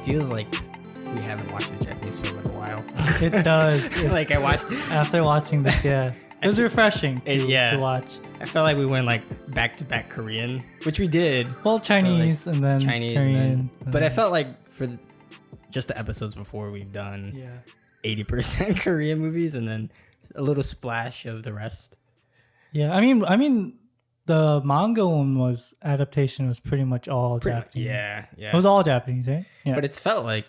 feels like we haven't watched a Japanese film in a while. It does. Like I watched After watching this, yeah. It was refreshing to watch. I felt like we went like back to back Korean, which we did. Well, Chinese and then Chinese, Korean. But I felt like for just the episodes before, we've done 80% Korean movies and then a little splash of the rest. Yeah, I mean, the manga one adaptation was pretty much all Japanese. Yeah. It was all Japanese, right? Yeah. But it's felt like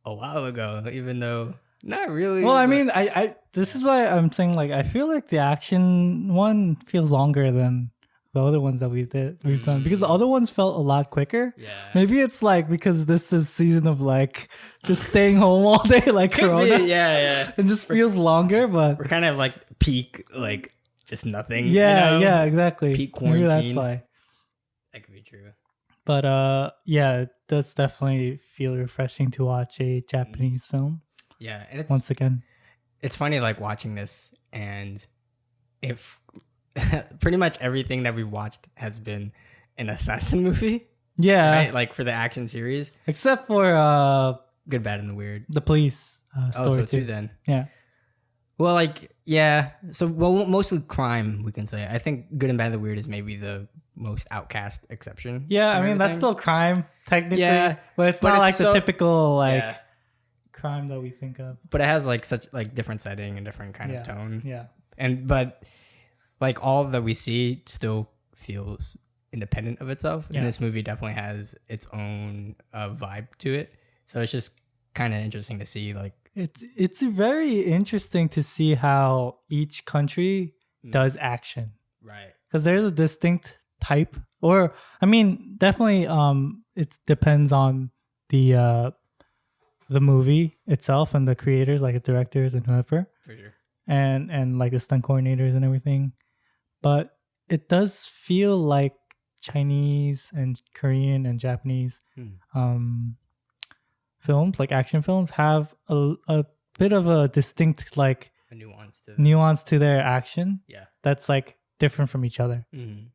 a while ago, even though not really. Well, I mean, I this is why I'm saying like I feel like the action one feels longer than the other ones that we've done because the other ones felt a lot quicker. Yeah. Maybe it's like because this is season of like just staying home all day like Corona. Yeah. It just feels longer, but we're kind of like peak like just nothing. Yeah, yeah, exactly. Peak quarantine. Maybe that's why. That could be true. But yeah, it does definitely feel refreshing to watch a Japanese film. Yeah, and it's once again, it's funny like watching this, and if pretty much everything that we've watched has been an assassin movie. Yeah, right? Like for the action series, except for Good, Bad, and the Weird, the police story too. Then yeah. Well, like so mostly crime we can say. I think Good and Bad and the Weird is maybe the most outcast exception. Yeah, I mean that's still crime technically, but it's not like the typical crime that we think of. But it has like such like different setting and different kind of tone. Yeah. But like all that we see still feels independent of itself. And this movie definitely has its own vibe to it. So it's just kind of interesting to see like it's very interesting to see how each country does action. Right. Because there's a distinct type, or I mean, definitely it depends on the movie itself and the creators, like the directors and whoever. For sure. And like the stunt coordinators and everything. But it does feel like Chinese and Korean and Japanese films, like action films, have a bit of a distinct like a nuance to their action. Yeah. That's like different from each other. Mm-hmm.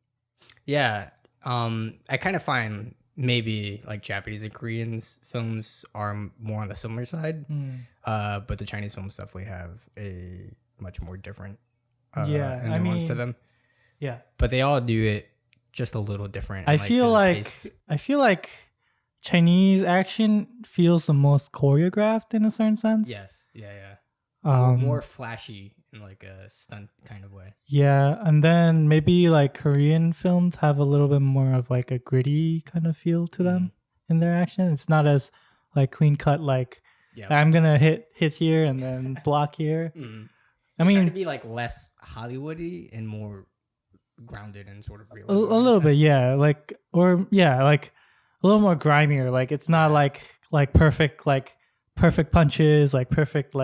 Yeah. I kind of find maybe like Japanese and Koreans films are more on the similar side. But the Chinese films definitely have a much more different nuance to them. Yeah. But they all do it just a little different. I feel like Chinese action feels the most choreographed in a certain sense. Yes. Yeah. More flashy in like a stunt kind of way. Yeah, and then maybe like Korean films have a little bit more of like a gritty kind of feel to them in their action. It's not as like clean cut like I'm gonna hit here and then block here. I mean, trying to be like less Hollywoody and more grounded and sort of real. A little bit, yeah. Like a little more grimier. Like it's not like perfect punches, like perfect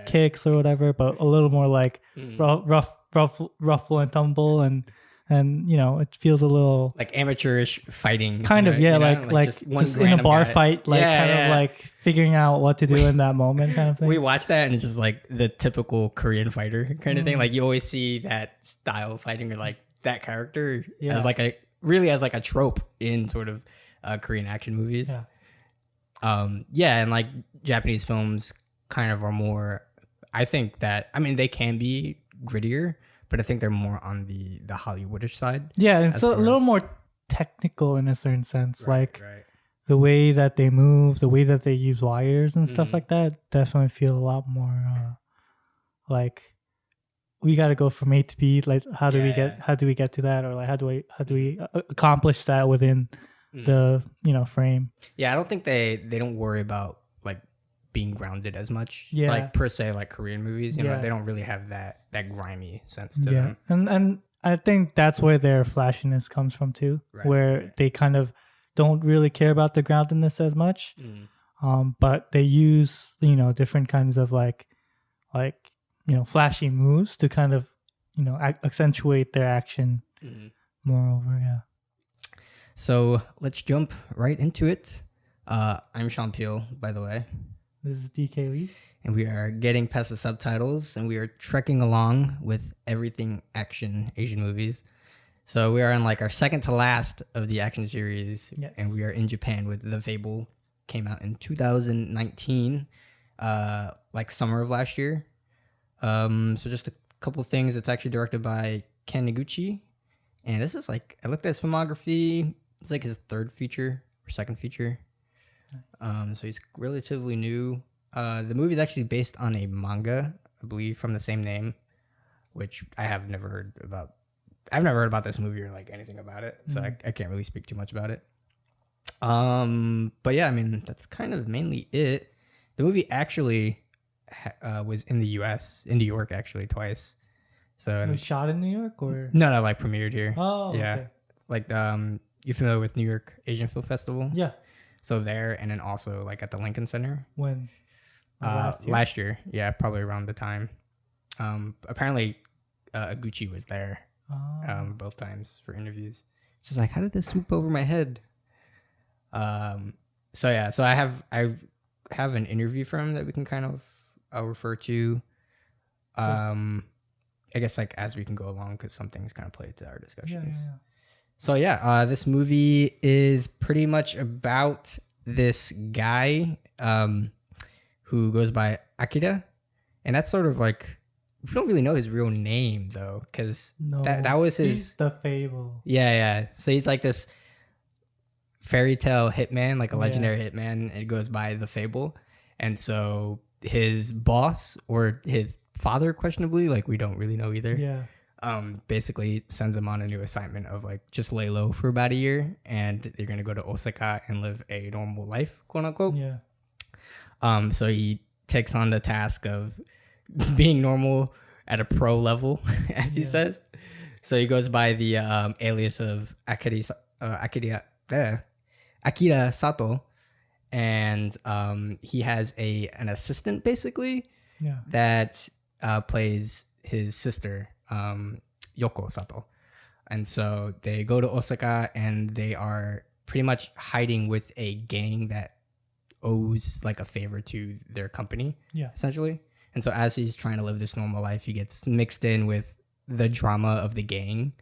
kicks or whatever, but a little more like ruffle and tumble and it feels a little like amateurish fighting kind of like just in a bar fight, like of like figuring out what to do in that moment kind of thing. We watch that and it's just like the typical Korean fighter kind of thing. Like you always see that style of fighting or like that character as like a trope in sort of Korean action movies. And like Japanese films kind of are more, I think that, I mean, they can be grittier, but I think they're more on the Hollywoodish side. Yeah, and so a little more technical in a certain sense. The way that they move, the way that they use wires and stuff like that definitely feel a lot more like we got to go from A to B. Like how do we get to that, or like how do we accomplish that within the frame? Yeah, I don't think they don't worry about like being grounded as much. Like per se, like Korean movies, you know, they don't really have that grimy sense to them. And I think that's where their flashiness comes from too, where they kind of don't really care about the groundedness as much, but they use different kinds of like flashy moves to kind of accentuate their action. Moreover, So let's jump right into it. I'm Sean Peel, by the way. This is DK Lee. And we are getting past the subtitles and we are trekking along with everything action Asian movies. So we are on like our second to last of the action series. Yes. And we are in Japan with the Fable came out in 2019, like summer of last year. So just a couple things. It's actually directed by Ken Noguchi, and this is like, I looked at his filmography. It's like his third feature or second feature. So he's relatively new. The movie is actually based on a manga, I believe, from the same name, which I have never heard about. I've never heard about this movie or like anything about it, so I can't really speak too much about it. But yeah, I mean, that's kind of mainly it. The movie actually was in the U.S., in New York, actually, twice. So it was shot in New York, or no, like premiered here. Oh, yeah, okay. like you familiar with New York Asian Film Festival? Yeah. So there, and then also like at the Lincoln Center. When? Last year. Yeah, probably around the time. Apparently, Gucci was there. Both times for interviews. She's like, how did this swoop over my head? So yeah, so I have an interview from him that we can kind of refer to. I guess like as we can go along, because some things kind of play to our discussions. Yeah. So yeah, this movie is pretty much about this guy who goes by Akira, and that's sort of like, we don't really know his real name though, because that was his. He's the Fable. Yeah. So he's like this fairy tale hitman, like a legendary hitman. It goes by the Fable, and so his boss or his father, questionably, like we don't really know either. Yeah. Basically sends him on a new assignment of like just lay low for about a year, and you're gonna go to Osaka and live a normal life, quote unquote. Yeah. So he takes on the task of being normal at a pro level, as he says. So he goes by the alias of Akira Sato, and he has an assistant basically that plays his sister, Yoko Sato. And so they go to Osaka, and they are pretty much hiding with a gang that owes like a favor to their company, essentially. And so as he's trying to live this normal life, he gets mixed in with the drama of the gang.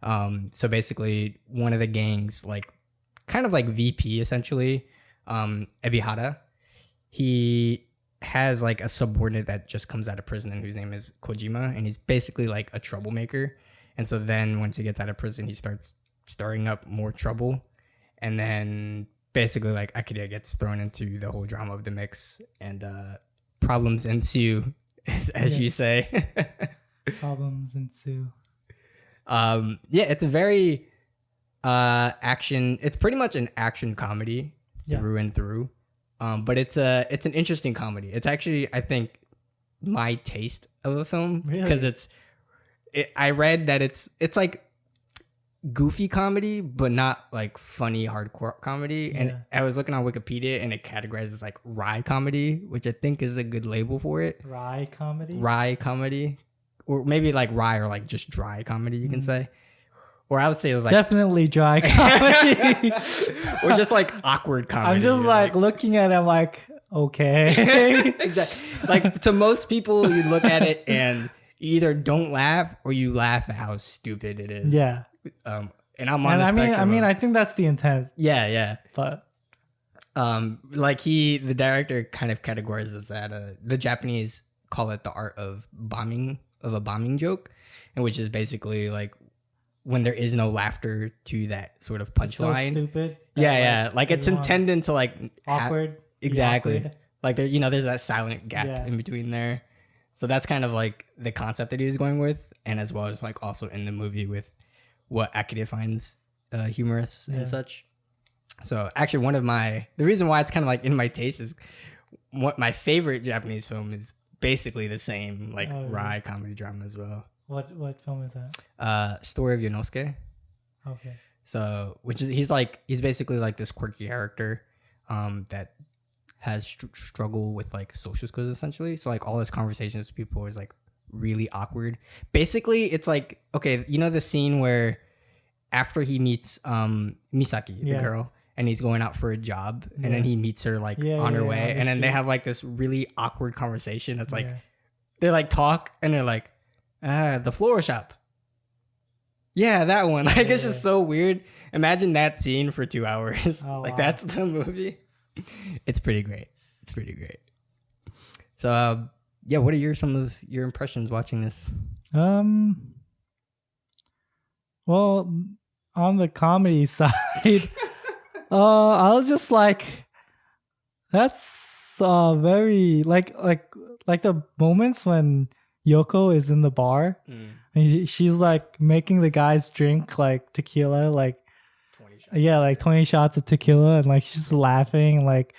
So basically, one of the gangs, like kind of like VP essentially, Ebihara, he has like a subordinate that just comes out of prison, and whose name is Kojima, and he's basically like a troublemaker. And so then once he gets out of prison, he starts stirring up more trouble, and then basically like Akira gets thrown into the whole drama of the mix, and problems ensue, as you say. Problems ensue. It's a very action. It's pretty much an action comedy through and through. But it's an interesting comedy. It's actually, I think, my taste of a film, because I read that it's like goofy comedy, but not like funny hardcore comedy. And I was looking on Wikipedia, and it categorizes like wry comedy, which I think is a good label for it. Wry comedy, or maybe like wry, or like just dry comedy, you can say. Or I would say it was like definitely dry comedy, or just like awkward comedy. I'm just like looking at it, I'm like, okay. Exactly. Like to most people, you look at it and you either don't laugh or you laugh at how stupid it is. Yeah. And I'm on the spectrum. I mean, I think that's the intent. Yeah. But like the director kind of categorizes that the Japanese call it the art of a bombing joke, and which is basically like when there is no laughter to that sort of punchline. So stupid. Like it's intended to like awkward. Exactly. Awkward. Like there, there's that silent gap in between there. So that's kind of like the concept that he was going with, and as well as like also in the movie with what Akira finds humorous and such. So actually, the reason why it's kind of like in my taste is what my favorite Japanese film is basically the same, like wry comedy drama as well. What film is that? Story of Yonosuke. Okay. So, which is he's basically like this quirky character that has struggle with like social skills essentially. So like all his conversations with people is like really awkward. Basically, it's like, okay, the scene where after he meets Misaki, the girl, and he's going out for a job, and then he meets her like on her way, and then they have like this really awkward conversation. That's like they like talk, and they're like, the flower shop. Yeah, that one. Like it's just so weird. Imagine that scene for 2 hours. Like that's the movie. It's pretty great. It's pretty great. So, yeah, what are some of your impressions watching this? Well, on the comedy side, I was just like, that's very like the moments when Yoko is in the bar and she's like making the guys drink like tequila, like 20 shots. Yeah, like 20 shots of tequila, and like she's laughing. Like,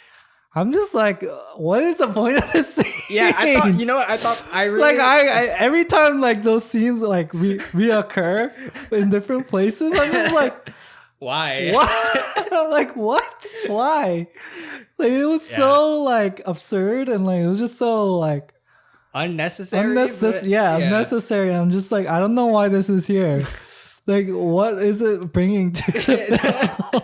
I'm just like, what is the point of this scene? Yeah, I thought I really like I every time like those scenes like reoccur in different places, I'm just like, why? What? Like what? Why? Like it was so like absurd, and like it was just so like unnecessary. Unnecessary. I'm just like, I don't know why this is here. Like, what is it bringing to?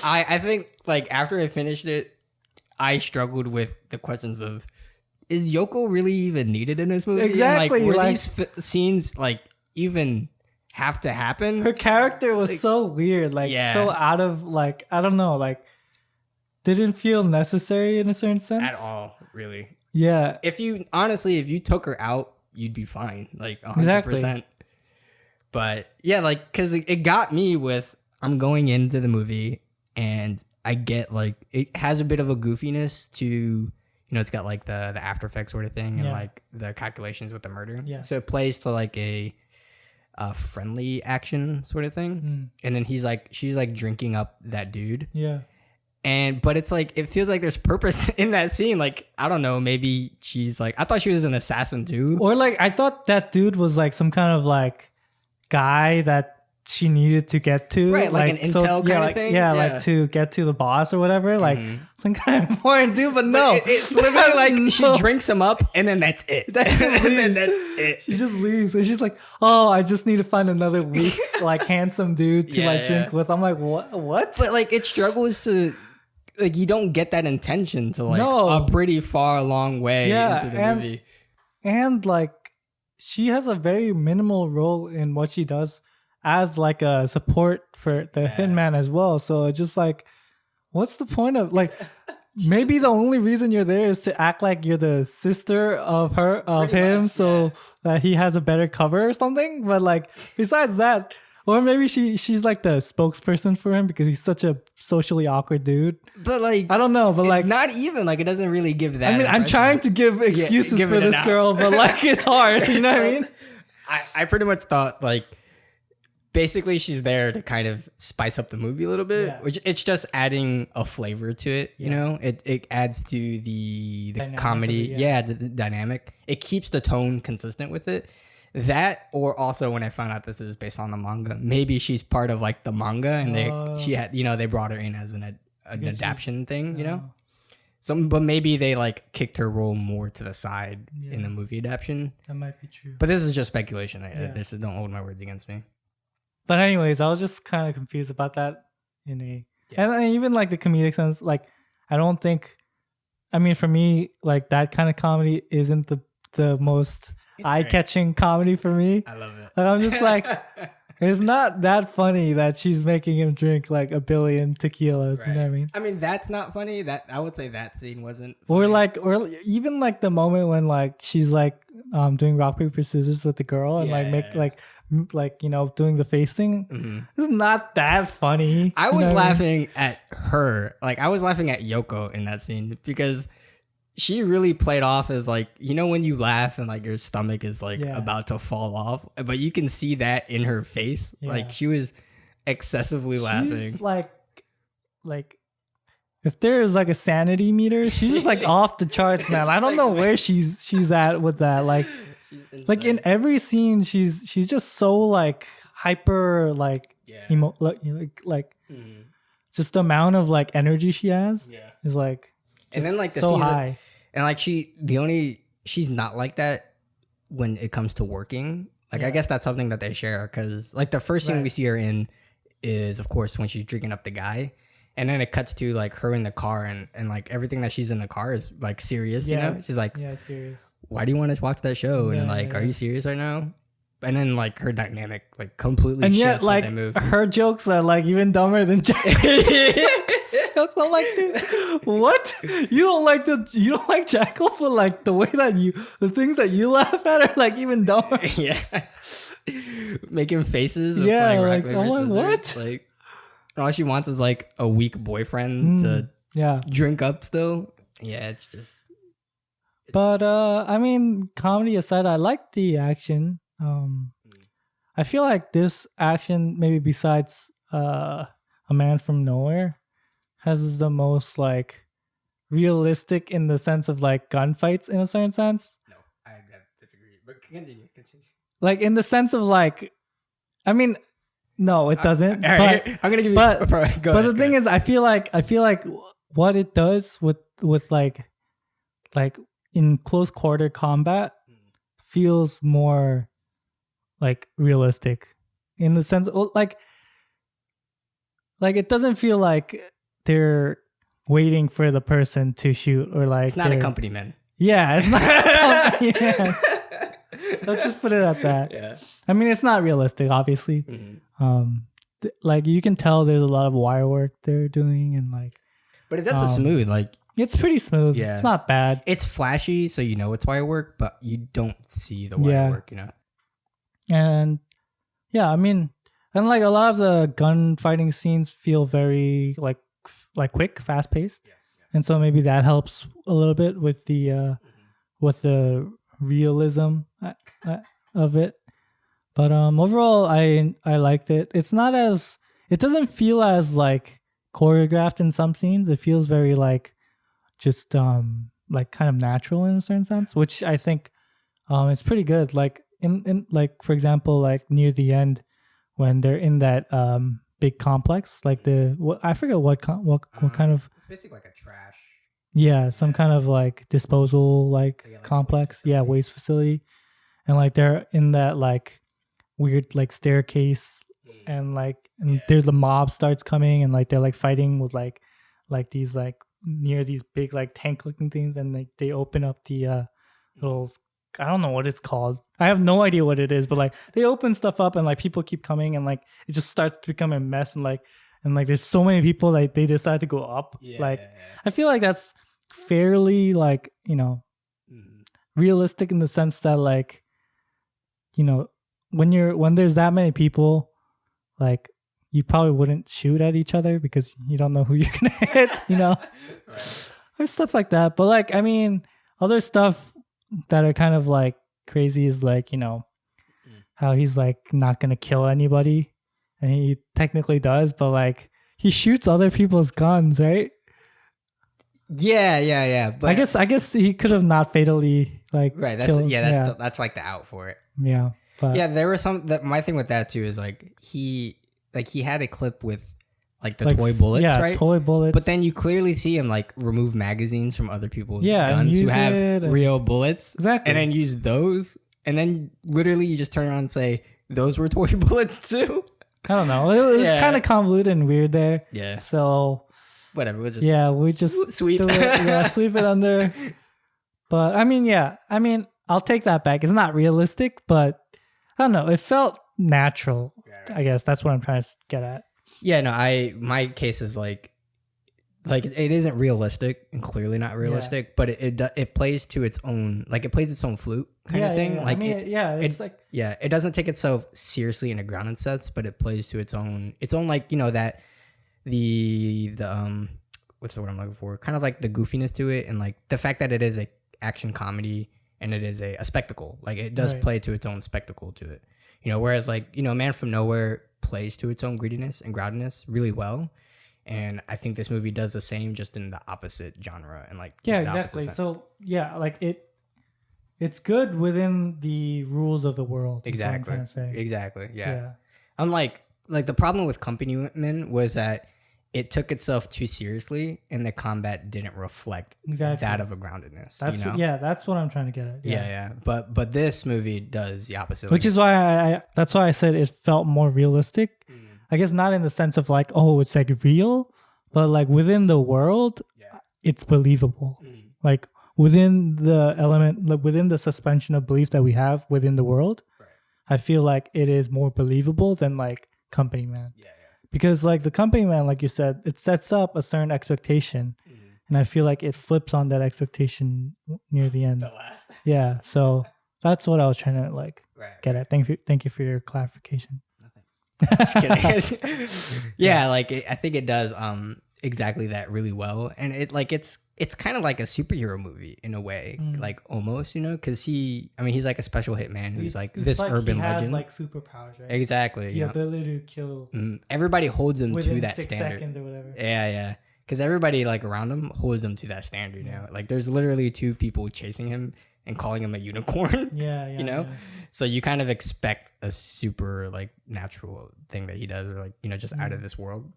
I think like after I finished it, I struggled with the questions of, is Yoko really even needed in this movie? Exactly. And, like, these scenes like even have to happen? Her character was like, so weird. Like so out of like, I don't know, like didn't feel necessary in a certain sense. At all, really. Yeah. If you took her out, you'd be fine. Like 100%. Exactly. But yeah, like, cause it got me with, I'm going into the movie and I get like, it has a bit of a goofiness to, it's got like the After Effects sort of thing and like the calculations with the murder. Yeah. So it plays to like a friendly action sort of thing. And then she's like drinking up that dude. Yeah. But it's like, it feels like there's purpose in that scene. Like, I don't know, maybe she's like, I thought she was an assassin too. Or like, I thought that dude was like some kind of like guy that she needed to get to. Right, like an intel kind of thing. Yeah, like to get to the boss or whatever. Like some kind of important dude, but no. It's literally like she drinks him up and then that's it. And then that's it. She just leaves and she's like, oh, I just need to find another weak, like handsome dude to drink with. I'm like, what? But like it struggles to, like you don't get that intention to like a pretty far long way into the movie. And like she has a very minimal role in what she does as like a support for the hitman as well. So it's just like, what's the point of like, maybe the only reason you're there is to act like you're the sister of him, so that he has a better cover or something. But like, besides that, or maybe she's like the spokesperson for him because he's such a socially awkward dude. But like, I don't know, but like, not even like, it doesn't really give that. I mean, I'm trying to give excuses for this girl, but like, it's hard. You know what I mean? I pretty much thought like, basically she's there to kind of spice up the movie a little bit, which it's just adding a flavor to it. You know, it adds to the comedy. The dynamic. It keeps the tone consistent with it. That, or also when I found out this is based on the manga, maybe she's part of like the manga and they brought her in as an adaptation thing, you know? But maybe they like kicked her role more to the side in the movie adaptation. That might be true. But this is just speculation. Don't hold my words against me. But anyways, I was just kind of confused about that and even like the comedic sense, like I don't think, I mean, for me, like that kind of comedy isn't the most eye-catching comedy for me. I love it. Like, I'm just like, it's not that funny that she's making him drink like 1 billion tequilas. Right. You know what I mean? I mean, that's not funny. That I would say that scene wasn't funny. Or even like the moment when like she's like doing rock paper scissors with the girl and doing the face thing. It's not that funny. I was laughing at her. Like I was laughing at Yoko in that scene because she really played off as like, when you laugh and like your stomach is like about to fall off, but you can see that in her face. Yeah. Like she was excessively laughing. She's like if there is like a sanity meter, she's just like off the charts, man. I don't know where she's at with that. Like, like in every scene, she's just so like hyper, like just the amount of like energy she has is like, and then like the so high. And like she's not like that when it comes to working. Like I guess that's something that they share because like the first scene we see her in is of course when she's drinking up the guy. And then it cuts to like her in the car and like everything that she's in the car is like serious, you know? She's like, serious. Why do you want to watch that show? And like, are you serious right now? And then like her dynamic like completely and shifts yet like her jokes are like even dumber than Jack. I'm like, dude, what? You don't like Jackal for like the way that the things that you laugh at are like even dumber. Yeah. Making faces. Yeah, playing like, rock, paper, I'm like, scissors. what? Like, all she wants is like a weak boyfriend to drink up still. Yeah, it's just. But I mean, comedy aside, I like the action. I feel like this action, maybe besides A Man from Nowhere, has the most like realistic in the sense of like gunfights in a certain sense. No, I disagree. But continue. Like in the sense of like, I mean, no, it doesn't. All right, but I'm gonna give you. But the thing is, I feel like what it does with like in close quarter combat feels more like realistic in the sense like it doesn't feel like they're waiting for the person to shoot or like it's not a company man. Yeah, it's not a company man. Let's just put it at that. Yeah. I mean, it's not realistic, obviously. Mm-hmm. Like you can tell there's a lot of wire work they're doing and like. But it does it smooth, like. It's pretty smooth. Yeah. It's not bad. It's flashy, so you know it's wire work, but you don't see the wire work, you know. And yeah, I mean, and like a lot of the gunfighting scenes feel very like quick, fast paced, and so maybe that helps a little bit with the realism of it. But overall, I liked it. It doesn't feel as like choreographed in some scenes. It feels very like just like kind of natural in a certain sense, which I think it's pretty good. Like in like for example, like near the end when they're in that big complex, like I forget what kind of. It's basically like a trash. Yeah, some kind of like disposal like complex. Waste facility, and like they're in that like weird like staircase, and there's the mob starts coming, and like they're like fighting with like these like near these big like tank looking things, and like they open up the little, I don't know what it's called. I have no idea what it is, but like they open stuff up and like people keep coming and like it just starts to become a mess, and like there's so many people like they decide to go up. I feel like that's fairly like, you know, realistic in the sense that like, you know, when there's that many people, like you probably wouldn't shoot at each other because you don't know who you're gonna hit, you know. Right. Or stuff like that. But like, I mean, other stuff that are kind of like crazy is like, you know, how he's like not gonna kill anybody, and he technically does, but like he shoots other people's guns, right? Yeah. But I guess he could have not fatally like that's like the out for it. Yeah. But there were some that my thing with that too is like he had a clip with like the toy bullets, right? Toy bullets. But then you clearly see him like remove magazines from other people's guns who have real bullets. Exactly. And then use those. And then literally you just turn around and say, those were toy bullets too? I don't know. It was kind of convoluted and weird there. Yeah. So whatever. We just sweep it. Sweep it under. But I mean, I'll take that back. It's not realistic, but I don't know. It felt natural. I guess that's what I'm trying to get at. Yeah, no, my case is like it isn't realistic and clearly not realistic, but it plays to its own, like it plays its own flute kind of thing. Like it doesn't take itself seriously in a grounded sense, but it plays to its own like, you know, that the what's the word I'm looking for? Kind of like the goofiness to it, and like the fact that it is a action comedy and it is a spectacle. Like it does play to its own spectacle to it. You know, whereas like, you know, Man from Nowhere plays to its own greediness and groundedness really well. And I think this movie does the same, just in the opposite genre and like exactly. So like it's good within the rules of the world. Exactly. Exactly. Yeah. Unlike like the problem with Company Men was that it took itself too seriously, and the combat didn't reflect that of a groundedness. That's that's what I'm trying to get at. Yeah. But this movie does the opposite. Which is why that's why I said it felt more realistic. I guess not in the sense of like, oh, it's like real, but like within the world, it's believable. Like within the element, like within the suspension of belief that we have within the world, I feel like it is more believable than like Company Man. because like the company man, like you said, it sets up a certain expectation, and I feel like it flips on that expectation near the end. The last. Yeah, so that's what I was trying to like get at. Thank you for your clarification. Just kidding. Yeah, like I think it does exactly that really well, and it's kind of like a superhero movie in a way, like almost, because he's like a special hitman who's like this like urban legend, like superpowers, right? Exactly, the ability to kill. Everybody holds him to that 6 standard. seconds or whatever. Yeah, because everybody like around him holds him to that standard now. Like there's literally 2 people chasing him and calling him a unicorn. Yeah. So you kind of expect a super like natural thing that he does, or like just out of this world.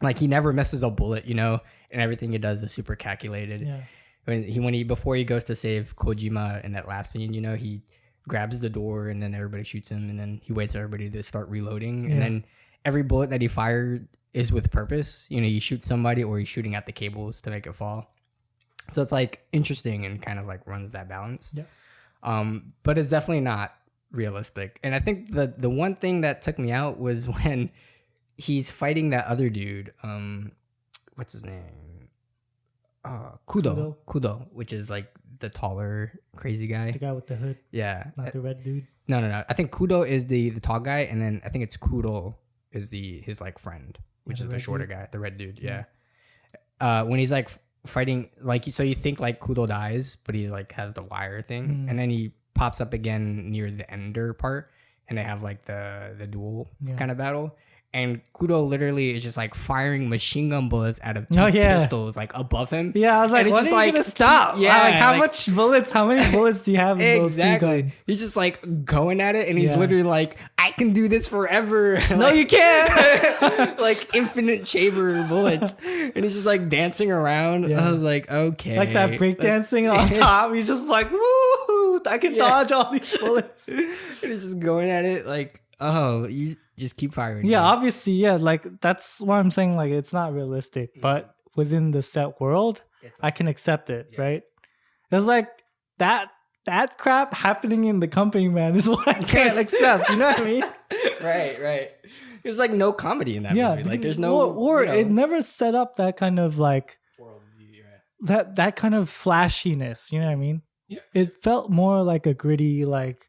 Like he never misses a bullet, and everything he does is super calculated. Yeah. Before he goes to save Kojima in that last scene, he grabs the door and then everybody shoots him, and then he waits for everybody to start reloading, and then every bullet that he fired is with purpose. He shoots somebody or he's shooting at the cables to make it fall. So it's like interesting and kind of like runs that balance. Yeah. But it's definitely not realistic. And I think the one thing that took me out was when he's fighting that other dude. What's his name? Kudo, which is like the taller, crazy guy. The guy with the hood. Yeah. Not the red dude. No. I think Kudo is the tall guy, and then I think it's Kuro is his like friend, which is the shorter guy, the red dude. Yeah. When he's like fighting, like, so you think like Kudo dies, but he like has the wire thing, and then he pops up again near the ender part, and they have like the duel kind of battle. And Kudo literally is just like firing machine gun bullets out of 2 pistols like above him. Yeah, I was like, when are you gonna stop? Yeah, like how many bullets do you have in those 2 guns? He's just like going at it, and he's literally like, I can do this forever. No, you can't. Like infinite chamber bullets, and he's just like dancing around. I was like, okay, like that breakdancing on top. He's just like, woo! I can dodge all these bullets. And he's just going at it like, oh, you just keep firing. Yeah, obviously, like that's why I'm saying like it's not realistic, but within the set world, I can accept it, right? It's like that crap happening in the company, man, is what I can't accept. You know what I mean? Right. There's like no comedy in that movie. Like there's no or it never set up that kind of like worldview, that kind of flashiness. You know what I mean? Yeah. It felt more like a gritty like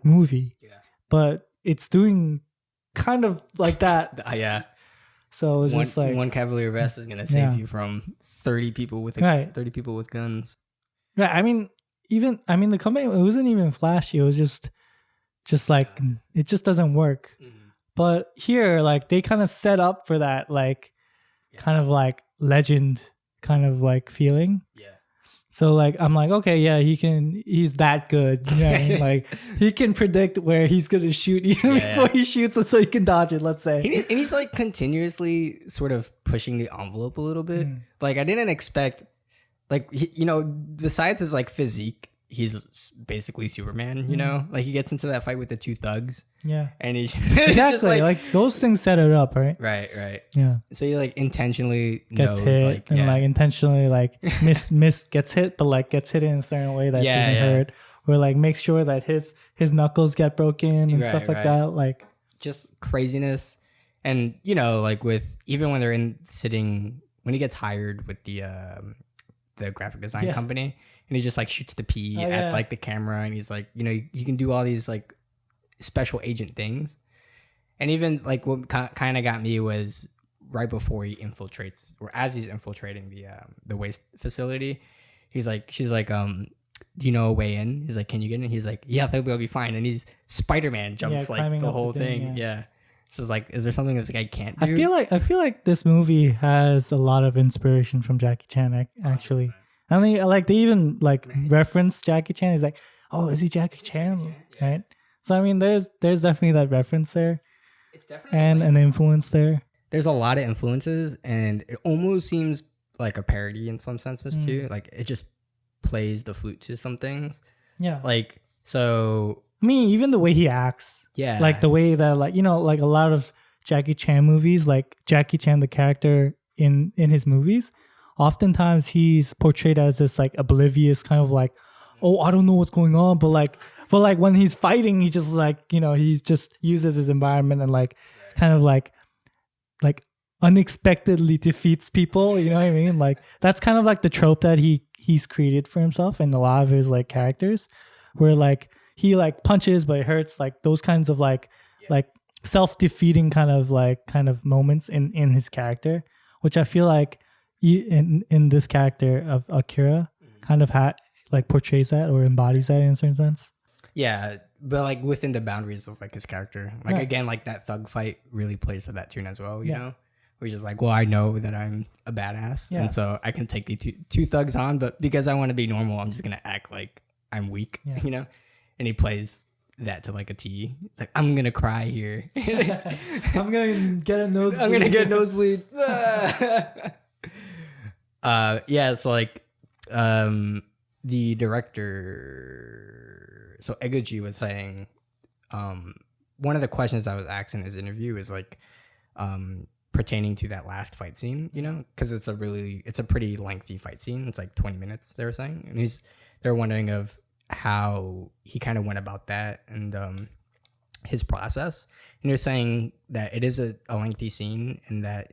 movie. Yeah. But it's doing kind of like that. Yeah. So it's just like one Cavalier vest is gonna save you from 30 people with 30 people with guns. Right. I mean, the company, it wasn't even flashy. It was just like it just doesn't work. But here, like they kind of set up for that, like kind of like legend kind of like feeling. Yeah. So like I'm like, okay, yeah, he's that good. You know what I mean? Like he can predict where he's gonna shoot even before he shoots it, so he can dodge it, let's say. And he's like continuously sort of pushing the envelope a little bit. Like I didn't expect, like besides his like physique, he's basically Superman, like he gets into that fight with the 2 thugs. Yeah. And he's exactly just like those things set it up, right? Right. Yeah. So he like intentionally gets hit like intentionally like miss gets hit, but like gets hit in a certain way that doesn't hurt, or like makes sure that his knuckles get broken and stuff like that. Like just craziness. And like with even when they're when he gets hired with the graphic design company, and he just like shoots the P at like the camera, and he's like, he can do all these like special agent things. And even like what kind of got me was right before he infiltrates, or as he's infiltrating the waste facility, she's like, do you know a way in? He's like, can you get in? He's like, yeah, they'll be fine. And he's Spider-Man jumps like the whole thing. Yeah. So it's like, is there something this guy can't do? I feel like this movie has a lot of inspiration from Jackie Chan actually. I mean, like they even like reference Jackie Chan. He's like, oh, is he Jackie Chan? Right. So I mean, there's definitely that reference there. It's definitely and an influence there. There's a lot of influences, and it almost seems like a parody in some senses too. Like it just plays the flute to some things. Yeah. Like so. I mean, even the way he acts. Yeah. Like the way that like like a lot of Jackie Chan movies, like Jackie Chan the character in his movies, oftentimes he's portrayed as this like oblivious kind of like, oh, I don't know what's going on, but like when he's fighting, he just like he just uses his environment and like kind of like like unexpectedly defeats people. You know what I mean? Like that's kind of like the trope that he's created for himself in a lot of his like characters, where like he like punches but it hurts, like those kinds of like self-defeating kind of moments in his character, which I feel like in this character of Akira kind of like portrays that or embodies that in a certain sense. Yeah, but like within the boundaries of like his character. Like again, like that thug fight really plays to that tune as well, you know? We're just like, well, I know that I'm a badass, and so I can take the two thugs on, but because I want to be normal, I'm just gonna act like I'm weak, you know? And he plays that to like a T. It's like, I'm gonna cry here. I'm gonna get a nosebleed. I'm gonna get a nosebleed. Yeah, it's like the director, so Eguchi was saying, one of the questions I was asked in his interview is like, pertaining to that last fight scene, you know, because it's a pretty lengthy fight scene. It's like 20 minutes, they were saying, and they're wondering of how he kind of went about that and his process. And they're saying that it is a lengthy scene, and that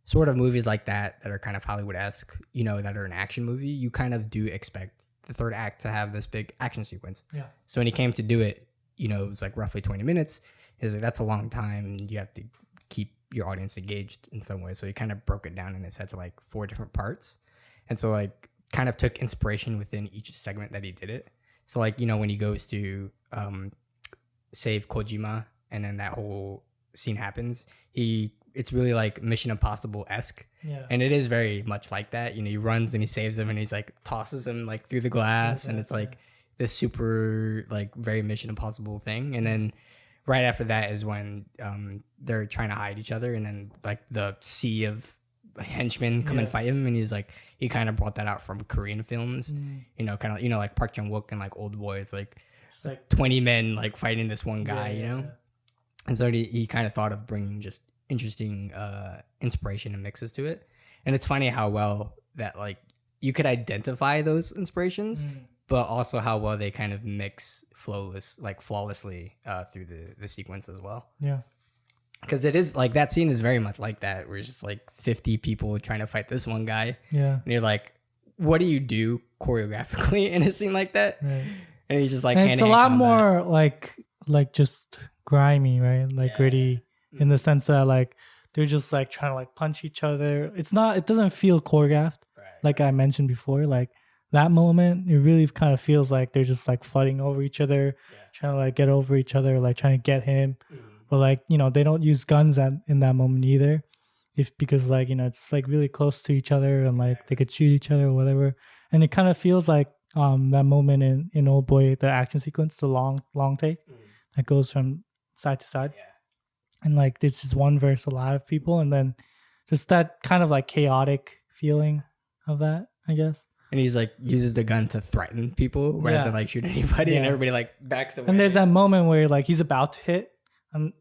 sort of movies like that are kind of Hollywood-esque, you know, that are an action movie, you kind of do expect the third act to have this big action sequence. Yeah. So when he came to do it, you know, it was like roughly 20 minutes. He was like, that's a long time, and you have to keep your audience engaged in some way. So he kind of broke it down in his head to like 4 different parts. And so like kind of took inspiration within each segment that he did it. So like, you know, when he goes to save Kojima and then that whole scene happens, it's really like Mission Impossible-esque. Yeah. And it is very much like that. You know, he runs and he saves him and he's like tosses him like through the glass, and it's like this super like very Mission Impossible thing. And then right after that is when they're trying to hide each other, and then like the sea of henchmen come and fight him, and he's like, he kind of brought that out from Korean films, you know, kind of, you know, like Park Chan-wook and like Old Boy. It's like 20 men like fighting this one guy, you know. And so he kind of thought of bringing just interesting inspiration and mixes to it. And it's funny how well that like you could identify those inspirations, but also how well they kind of mix flawlessly through the sequence as well. Yeah. Because it is like that scene is very much like that, where it's just like 50 people trying to fight this one guy. Yeah. And you're like, what do you do choreographically in a scene like that? Right. And he's just like, and it's a lot more like just grimy, right? Like gritty in the sense that like they're just like trying to like punch each other. It doesn't feel choreographed, like I mentioned before. Like that moment, it really kind of feels like they're just like flooding over each other, trying to like get over each other, like trying to get him. But like, you know, they don't use guns in that moment either, because like, you know, it's like really close to each other, and like they could shoot each other or whatever. And it kind of feels like that moment in Old Boy, the action sequence, the long take that goes from side to side, and like there's just one versus a lot of people, and then just that kind of like chaotic feeling of that, I guess. And he's like uses the gun to threaten people rather than like shoot anybody, and everybody like backs away. And there's that moment where like he's about to hit, and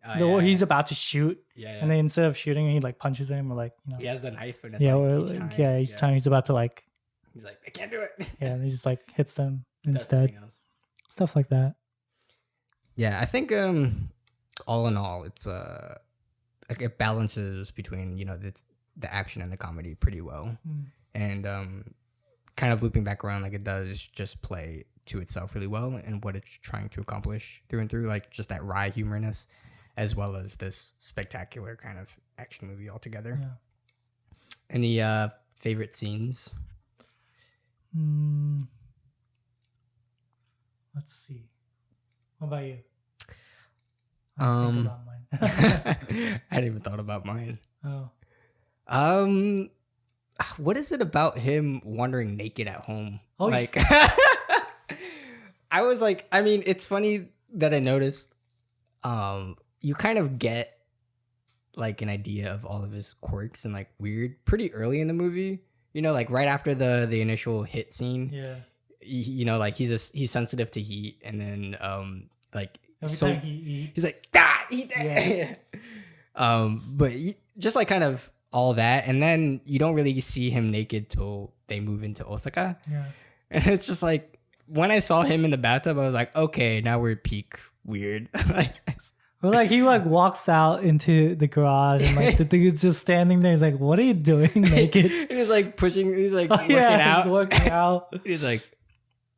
he's about to shoot, and then instead of shooting, he like punches him, or like, you know, he has the knife, and it's he's about to like, he's like, I can't do it. Yeah, and he just like hits them instead. Stuff like that. Yeah, I think all in all, it's like it balances between, you know, the action and the comedy pretty well, and kind of looping back around, like it does just play to itself really well and what it's trying to accomplish through and through, like just that wry humorness as well as this spectacular kind of action movie altogether. Any favorite scenes? Let's see. What about you? I hadn't even thought about mine. What is it about him wandering naked at home? Like, I was like, I mean, it's funny that I noticed. You kind of get like an idea of all of his quirks and like weird pretty early in the movie. You know, like right after the initial hit scene. Yeah. You know, like he's sensitive to heat, and then like every time he's like, eat that. Yeah. But just like kind of all that, and then you don't really see him naked till they move into Osaka. Yeah. And it's just like when I saw him in the bathtub, I was like, okay, now we're peak weird. Or like he like walks out into the garage and like the dude's just standing there. He's like, "What are you doing naked?" And he's like pushing. He's like working He's out. working out. He's like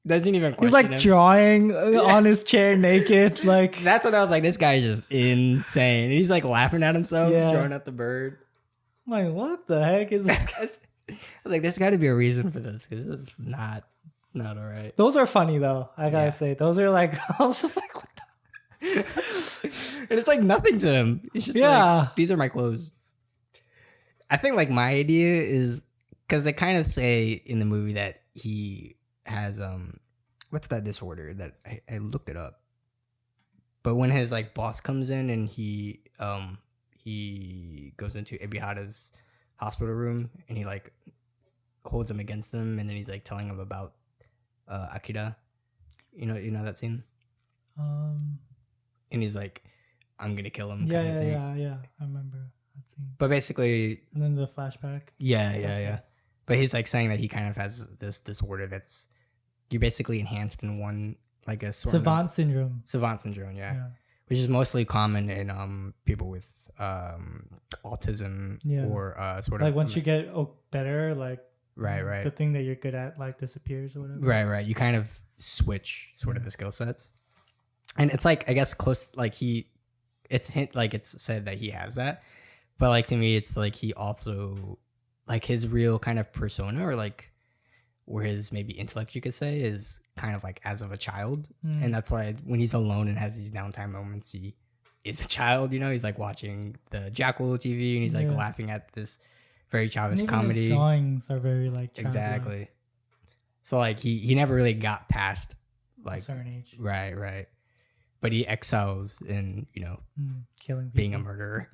doesn't even question He's like him. drawing on his chair naked. Like That's when I was like, this guy is just insane. And he's like laughing at himself, Yeah. drawing at the bird. I'm like, what the heck is this guy? I was like, there's got to be a reason for this because this is not all right. Those are funny though. I gotta Yeah. say, those are like I was just like, what the And it's like nothing to him. It's just Yeah. like, these are my clothes. I think like my idea is because they kind of say in the movie that he has what's that disorder that I looked it up. But when his like boss comes in and he goes into Ebihara's hospital room and he like holds him against him and then he's like telling him about Akira. You know that scene? And he's like, I'm gonna kill him. yeah, kind of thing. yeah. I remember that scene. But basically, And then the flashback. yeah. But he's like saying that he kind of has this disorder that's you're basically enhanced in one like a sort Savant of syndrome. savant syndrome, Yeah. which is mostly common in people with autism Yeah. or sort of Like once you get right, better, like the thing that you're good at like disappears or whatever. right. You kind of switch sort of the skill sets, and it's like I guess close like it's said that he has that, but like to me it's like he also like his real kind of persona or like where his maybe intellect you could say is kind of like as of a child, and that's why when he's alone and has these downtime moments he is a child, he's like watching the Jackal TV and he's like laughing at this very childish And even comedy. his drawings are very like childlike. Exactly. So like he never really got past A like certain age. right, but he excels in Killing people. being a murderer.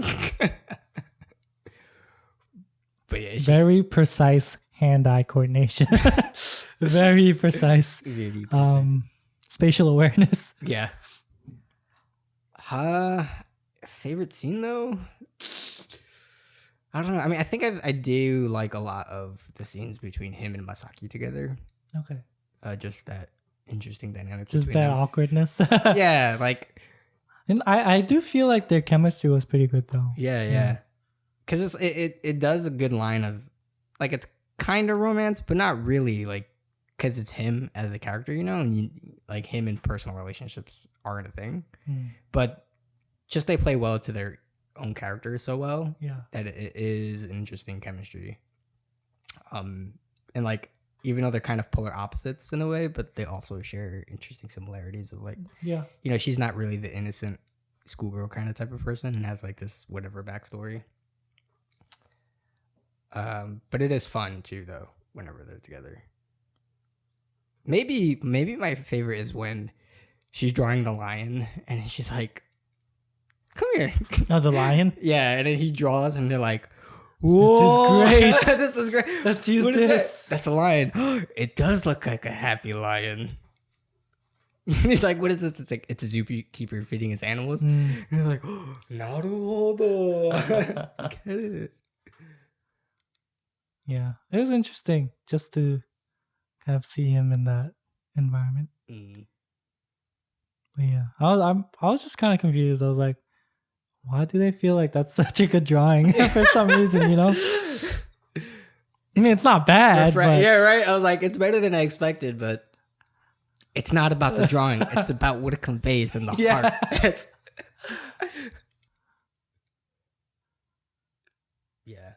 But yeah, it's Very precise hand-eye coordination. Very precise. just really precise. Spatial awareness. Yeah. Favorite scene though? I don't know. I mean, I think I do like a lot of the scenes between him and Masaki together. Okay. Just that interesting dynamic. Just between that them. awkwardness. Yeah, like And I do feel like their chemistry was pretty good though. yeah. Because it does a good line of like it's kind of romance, but not really like because it's him as a character, and like him in personal relationships aren't a thing, but just they play well to their own characters so well that it is an interesting chemistry. And like even though they're kind of polar opposites in a way, but they also share interesting similarities of like she's not really the innocent schoolgirl kind of type of person and has like this whatever backstory. But it is fun too, though, whenever they're together. Maybe my favorite is when she's drawing the lion and she's like, "Come here." Oh, the lion? Yeah, and then he draws and they're like, "Whoa, This is great. this is great. Let's use What is this." that? That's a lion. It does look like a happy lion. He's like, "What is this?" It's like it's a zookeeper feeding his animals. And you're like, "Oh, naruhodo." Get it. Yeah. It was interesting just to kind of see him in that environment. But yeah. I was just kind of confused. I was like, why do they feel like that's such a good drawing for some reason, I mean, it's not bad. But Yeah, right. I was like, it's better than I expected, but it's not about the drawing. It's about what it conveys in the heart. Yeah.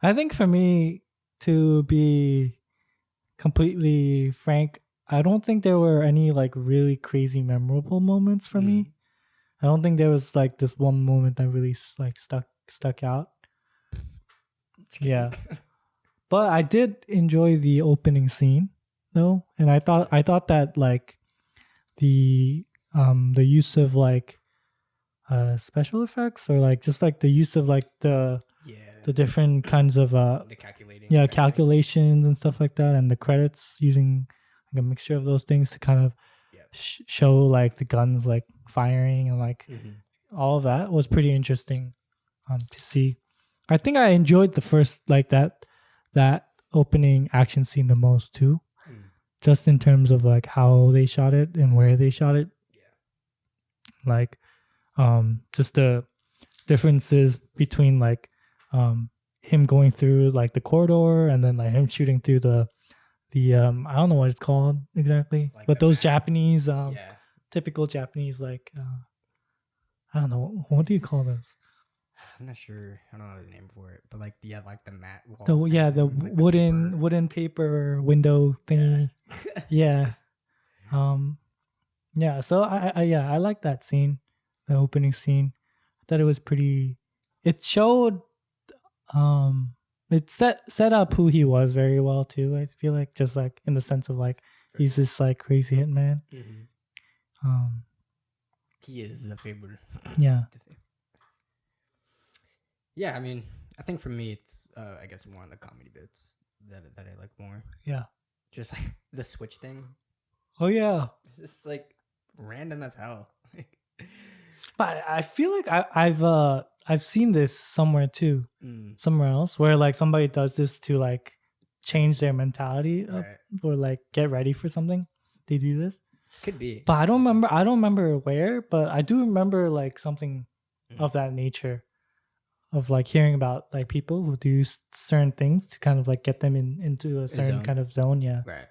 I think for me, to be completely frank, I don't think there were any like really crazy memorable moments for me. I don't think there was like this one moment that really like stuck out. Yeah. But I did enjoy the opening scene though, and I thought that like the use of like special effects or like just like the use of like the different kinds of the calculating. Yeah, calculations and stuff like that, and the credits using like a mixture of those things to kind of show like the guns like firing and like all of that was pretty interesting to see. I think I enjoyed the first like that opening action scene the most too, just in terms of like how they shot it and where they shot it. Like just the differences between like him going through like the corridor and then like him shooting through the I don't know what it's called exactly, like but those Japanese typical Japanese like I don't know, what do you call those? I'm not sure. I don't know the name for it, but like like the mat wall. The like wooden paper window thingy. Yeah. Yeah. So I like that scene, the opening scene. I thought it was pretty. It showed. It set up who he was very well too. I feel like just like in the sense of like he's this like crazy hitman. Mm-hmm. He is the Fable. Yeah. Yeah, I mean, I think for me, it's I guess more on the comedy bits that I like more. Yeah. Just like the switch thing. Oh yeah. It's just like random as hell. But I feel like I've seen this somewhere too, somewhere else, where like somebody does this to like change their mentality up, or like get ready for something. They do this. Could be. But I don't remember where, but I do remember like something of that nature. Of like hearing about like people who do certain things to kind of like get them into a certain kind of zone. Yeah. Right.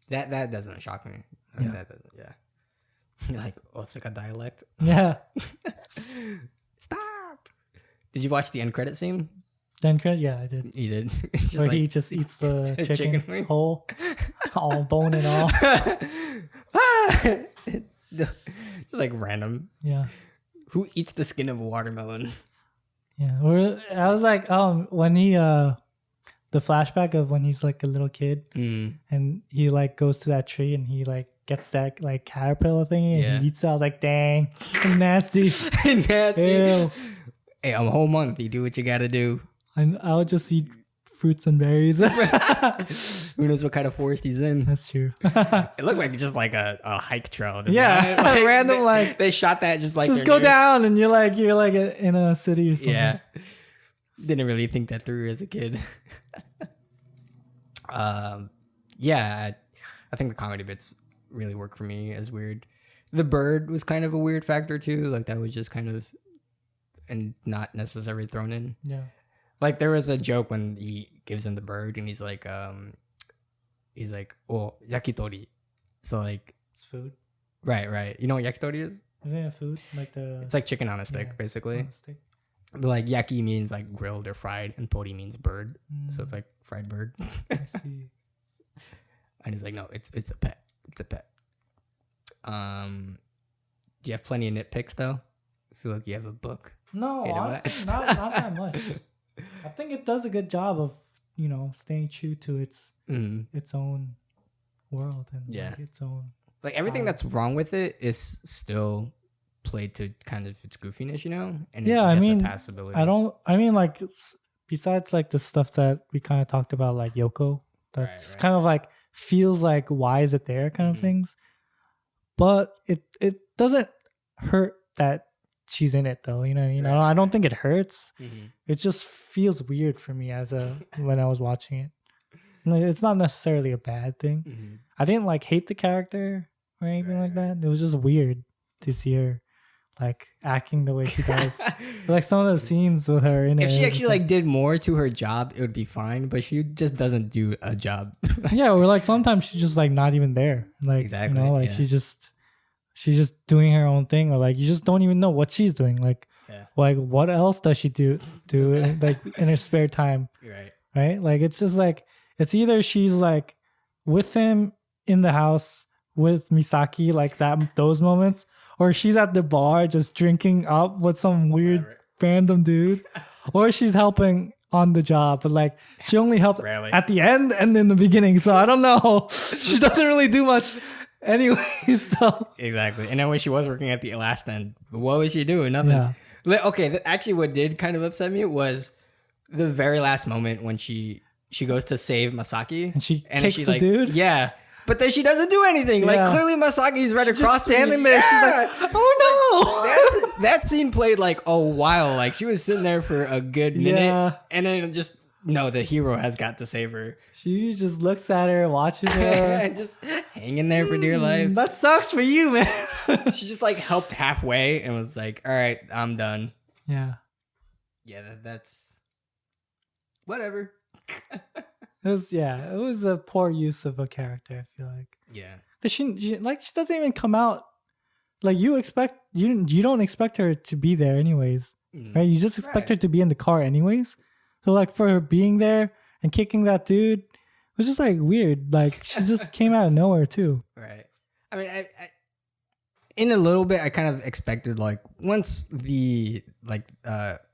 That doesn't shock me. Yeah. That doesn't. Yeah. You're like Osaka dialect. Yeah. Stop. Did you watch the end credit scene? The end credit? Yeah, I did. You did. Where he just eats the chicken whole, all bone and all. Just like random. Yeah. Who eats the skin of a watermelon? Yeah, I was like, when he, the flashback of when he's like a little kid, and he like goes to that tree and he like gets that like caterpillar thingy and he eats it. I was like, dang, nasty, nasty. Ew. Hey, I'm a whole month. You do what you gotta do. I would just eat fruits and berries. Who knows what kind of forest he's in? That's true. It looked like just like a hike trail. Yeah, like, random like they shot that just like just go down and you're like in a city or something. Yeah, didn't really think that through as a kid. Yeah, I think the comedy bits really work for me as weird. The bird was kind of a weird factor too. Like that was just kind of and not necessarily thrown in. Yeah. Like there was a joke when he gives him the bird and he's like, oh, yakitori. So like it's food. Right. You know what yakitori is? Isn't it food? Like it's like chicken on a stick, basically. On a stick. But like yaki means like grilled or fried, and tori means bird. So it's like fried bird. I see. And he's like, no, it's a pet. It's a pet. Do you have plenty of nitpicks though? I feel like you have a book. No, honestly, not that much. I think it does a good job of, staying true to its own world and like, its own like everything that's wrong with it is still played to kind of its goofiness, and I mean, passability. Like besides like the stuff that we kind of talked about, like Yoko, that's kind of like feels like why is it there kind of things, but it doesn't hurt that she's in it though, you know what I mean? I don't think it hurts. It just feels weird for me when I was watching it. It's not necessarily a bad thing. I didn't like hate the character or anything like that. It was just weird to see her like acting the way she does. Like some of the scenes with her in it. If she actually like did more to her job, it would be fine. But she just doesn't do a job. Yeah, or like sometimes she's just like not even there. Like exactly, she's just doing her own thing, or like you just don't even know what she's doing. Like what else does she do like in her spare time? Right? Like it's just like it's either she's like with him in the house with Misaki, like those moments, or she's at the bar just drinking up with some weird random dude, or she's helping on the job, but like she only helped at the end and in the beginning. So I don't know. She doesn't really do much anyway. So exactly. And then when she was working at the last end, what was she doing? Nothing. Yeah. Okay, actually, what did kind of upset me was the very last moment when she goes to save Masaki and she kicks the dude. Yeah. But then she doesn't do anything. Yeah. Like clearly Masaki's right across, just standing there. Yeah. She's like, "Oh no!" that scene played like a while. Like she was sitting there for a good minute, and then just No, the hero has got to save her. She just looks at her, watches her, and just hanging there for dear life. That sucks for you, man. She just like helped halfway and was like, "All right, I'm done." Yeah. Yeah, that's whatever. It was a poor use of a character, I feel like. Yeah. Cause she doesn't even come out. Like you don't expect her to be there anyways, right? You just expect her to be in the car anyways. So like for her being there and kicking that dude was just like weird. Like she just came out of nowhere too. Right. I mean, I in a little bit, I kind of expected like once the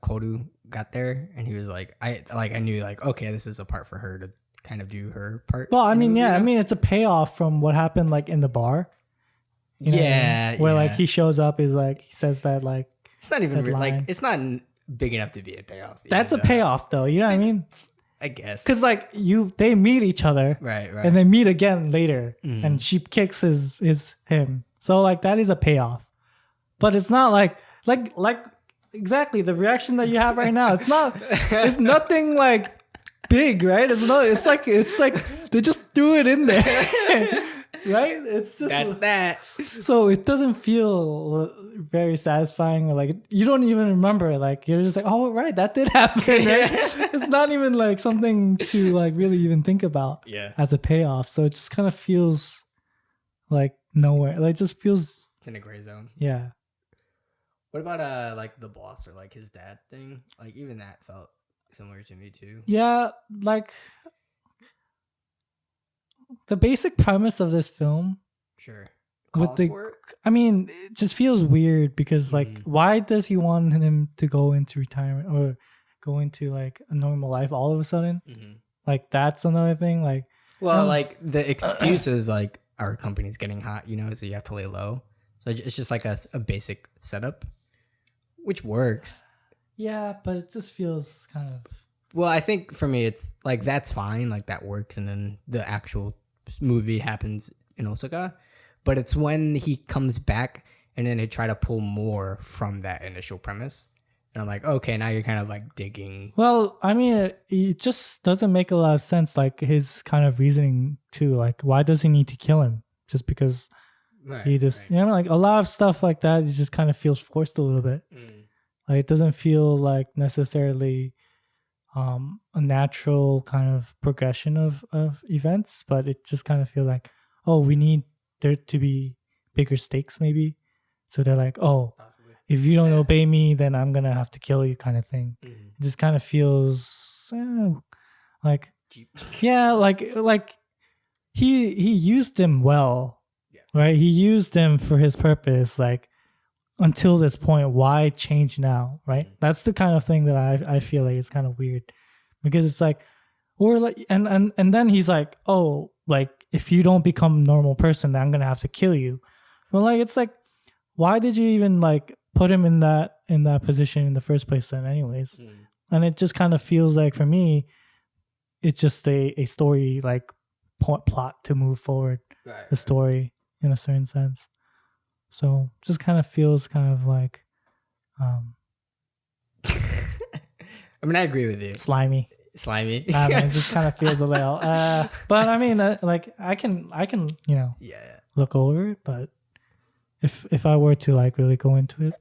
Kodu got there and he was like, I knew like, okay, this is a part for her to kind of do her part. Well, I mean, I mean, it's a payoff from what happened like in the bar. You know what I mean? Where like he shows up, is like he says that like it's not even like it's not big enough to be a payoff. That's a payoff though. You know what I mean? I guess because like they meet each other, right, and they meet again later, and she kicks him. So like that is a payoff, but it's not like exactly the reaction that you have right now. It's nothing like big, right? It's like they just threw it in there. Right? It's just that. So it doesn't feel very satisfying. Or like you don't even remember. Like you're just like, oh right, that did happen. Right? It's not even like something to like really even think about. As a payoff. So it just kind of feels like nowhere. Like it just feels. It's in a gray zone. Yeah. What about like the boss or like his dad thing? Like even that felt similar to me too. Yeah, like. The basic premise of this film, I mean, it just feels weird because like, why does he want him to go into retirement or go into like a normal life all of a sudden? Like that's another thing. Like, well, like the excuse is like our company's getting hot, you know, so you have to lay low. So it's just like a basic setup, which works. Yeah, but it just feels kind of. Well, I think for me, it's like that's fine, like that works, and then the actual movie happens in Osaka. But it's when he comes back and then they try to pull more from that initial premise, and I'm like, okay, now you're kind of like digging. Well, I mean, it just doesn't make a lot of sense. Like his kind of reasoning too. Like, why does he need to kill him? Just because he just, you know, like a lot of stuff like that. It just kind of feels forced a little bit. Like it doesn't feel like necessarily a natural kind of progression of events, but it just kind of feels like, oh, we need there to be bigger stakes maybe. So they're like, oh, if you don't obey me, then I'm going to have to kill you kind of thing. It just kind of feels like, yeah, like he used him well, right? He used him for his purpose, like, until this point, why change now, right? That's the kind of thing that I feel like it's kind of weird, because it's like, or like, and then he's like, oh, like if you don't become a normal person, then I'm gonna have to kill you. Well, like it's like, why did you even like put him in that position in the first place then, anyways? And it just kind of feels like for me, it's just a story like plot to move forward the story in a certain sense. So just kind of feels kind of like, I mean, I agree with you. Slimy. It just kind of feels a little. But I mean, like I can, you know, look over it. But if I were to like really go into it,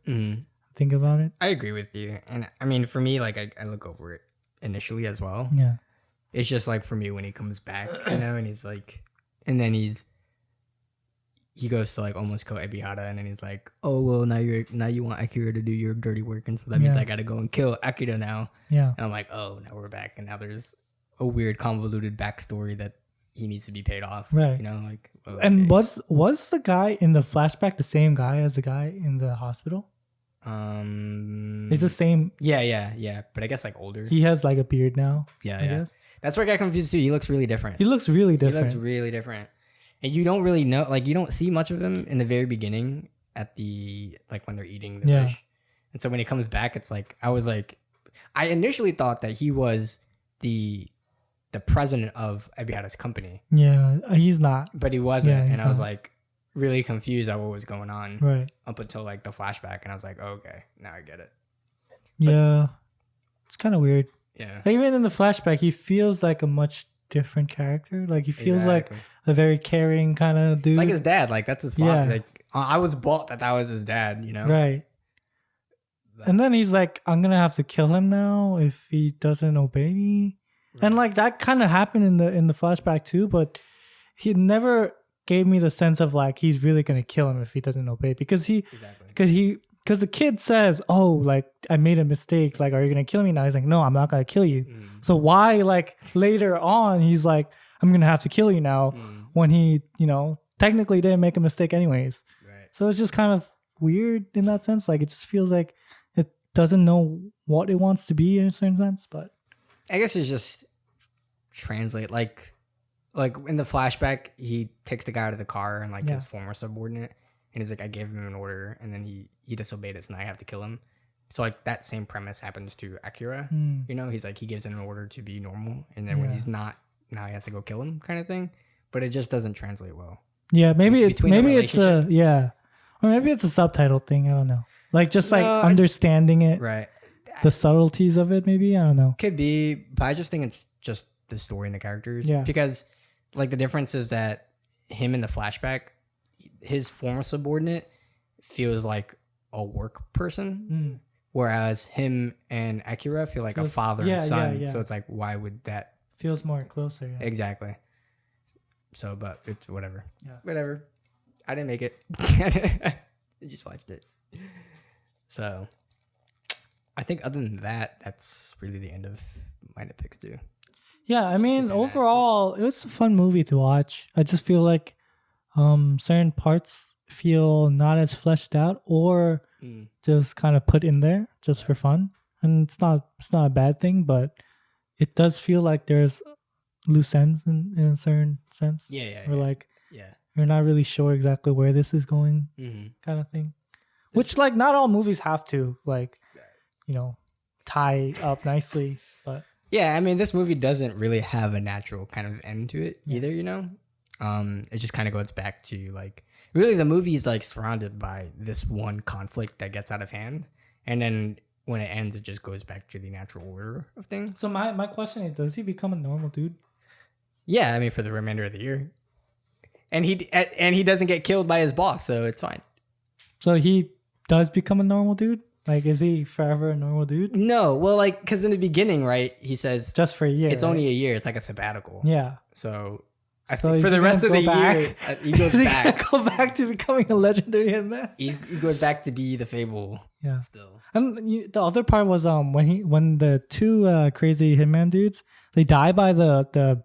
think about it. I agree with you, and I mean, for me, like I look over it initially as well. Yeah. It's just like for me when he comes back, you know, and he's like, and then he goes to like almost kill Ebihara, and then he's like, oh well, now you want Akira to do your dirty work, and so that means I gotta go and kill Akira now. Yeah. And I'm like, oh, now we're back, and now there's a weird convoluted backstory that he needs to be paid off. Right. You know, like. Okay. And was the guy in the flashback the same guy as the guy in the hospital? It's the same. Yeah. But I guess like older. He has like a beard now. I guess. That's where I got confused too. He looks really different. And you don't really know, like you don't see much of him in the very beginning at the, like when they're eating the fish. And so when he comes back, it's like, I initially thought that he was the president of Ebihara's company. Yeah, he's not. But he wasn't. And I was like really confused at what was going on. Right. Up until like the flashback. And I was like, oh, okay, now I get it. Yeah. It's kind of weird. Yeah. Even in the flashback, he feels like a much different character. Like he feels like a very caring kind of dude. Like his dad. Like that's his father. Yeah. Like I was bought that was his dad, you know? Right. And then he's like, I'm going to have to kill him now if he doesn't obey me. Right. And like that kind of happened in the flashback too, but he never gave me the sense of like he's really going to kill him if he doesn't obey, because because the kid says, oh, like I made a mistake, like are you going to kill me now? He's like, no, I'm not going to kill you. So why like later on he's like, I'm going to have to kill you now when he, you know, technically didn't make a mistake anyways. Right. So it's just kind of weird in that sense. Like it just feels like it doesn't know what it wants to be in a certain sense, but I guess it's just translate like in the flashback, he takes the guy out of the car and like his former subordinate, and he's like, I gave him an order, and then he disobeyed it, so now I have to kill him. So like that same premise happens to Akira. You know, he's like he gives him an order to be normal, and then when he's not, now he has to go kill him, kind of thing. But it just doesn't translate well. Yeah, maybe it's or maybe it's a subtitle thing. I don't know. Like just like understanding it, right? The subtleties of it, maybe. I don't know. Could be, but I just think it's just the story and the characters. Yeah. Because like the difference is that him in the flashback, his former subordinate feels like a work person, whereas him and Akira feel like a father and son. Yeah. So it's like, why would that? Feels more closer. Yeah. Exactly. So, but it's whatever. Yeah. Whatever. I didn't make it. I just watched it. So. I think other than that, that's really the end of my nitpicks too. Yeah, I mean, overall, it was a fun movie to watch. I just feel like certain parts feel not as fleshed out or just kind of put in there just for fun. And it's not a bad thing, but it does feel like there's loose ends in a certain sense. We're not really sure exactly where this is going, kind of thing. Which, like, not all movies have to, like, you know, tie up nicely, but yeah, I mean, this movie doesn't really have a natural kind of end to it either, you know. It just kind of goes back to like really the movie is like surrounded by this one conflict that gets out of hand, and then when it ends, it just goes back to the natural order of things. So my question is, does he become a normal dude? Yeah, I mean, for the remainder of the year, and he doesn't get killed by his boss, so it's fine. So he does become a normal dude. Like, is he forever a normal dude? No. Well, like, because in the beginning, right, he says... Just for a year, it's only a year. It's like a sabbatical. Yeah. So for the rest of the year, he goes back. He go back to becoming a legendary hitman? He goes back to be the Fable. Yeah. Still. And the other part was when the two crazy hitman dudes, they die by the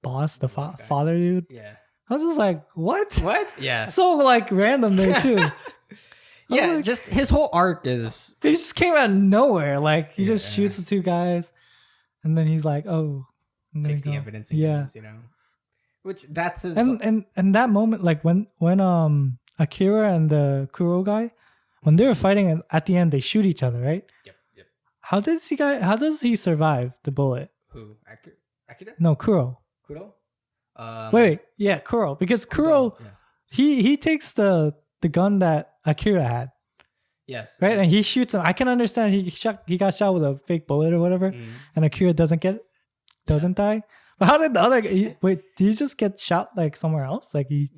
boss, the father dude. Yeah. I was just like, what? What? Yeah. So, like, random there, too. Yeah, like, just his whole arc is... He just came out of nowhere. Like, he just shoots the two guys, and then he's like, oh. And takes the evidence and goes, you know? Which, that's his... And that moment, like, when Akira and the Kuro guy, when they were fighting, and at the end, they shoot each other, right? Yep. How does he survive the bullet? Who? Akira? No, Kuro. Kuro? Wait. Yeah, Kuro. Because Kuro, he takes the gun that Akira had. Yes. Right? And he shoots him. I can understand he got shot with a fake bullet or whatever, and Akira doesn't die. But how did the other guy, did he just get shot like somewhere else? Like he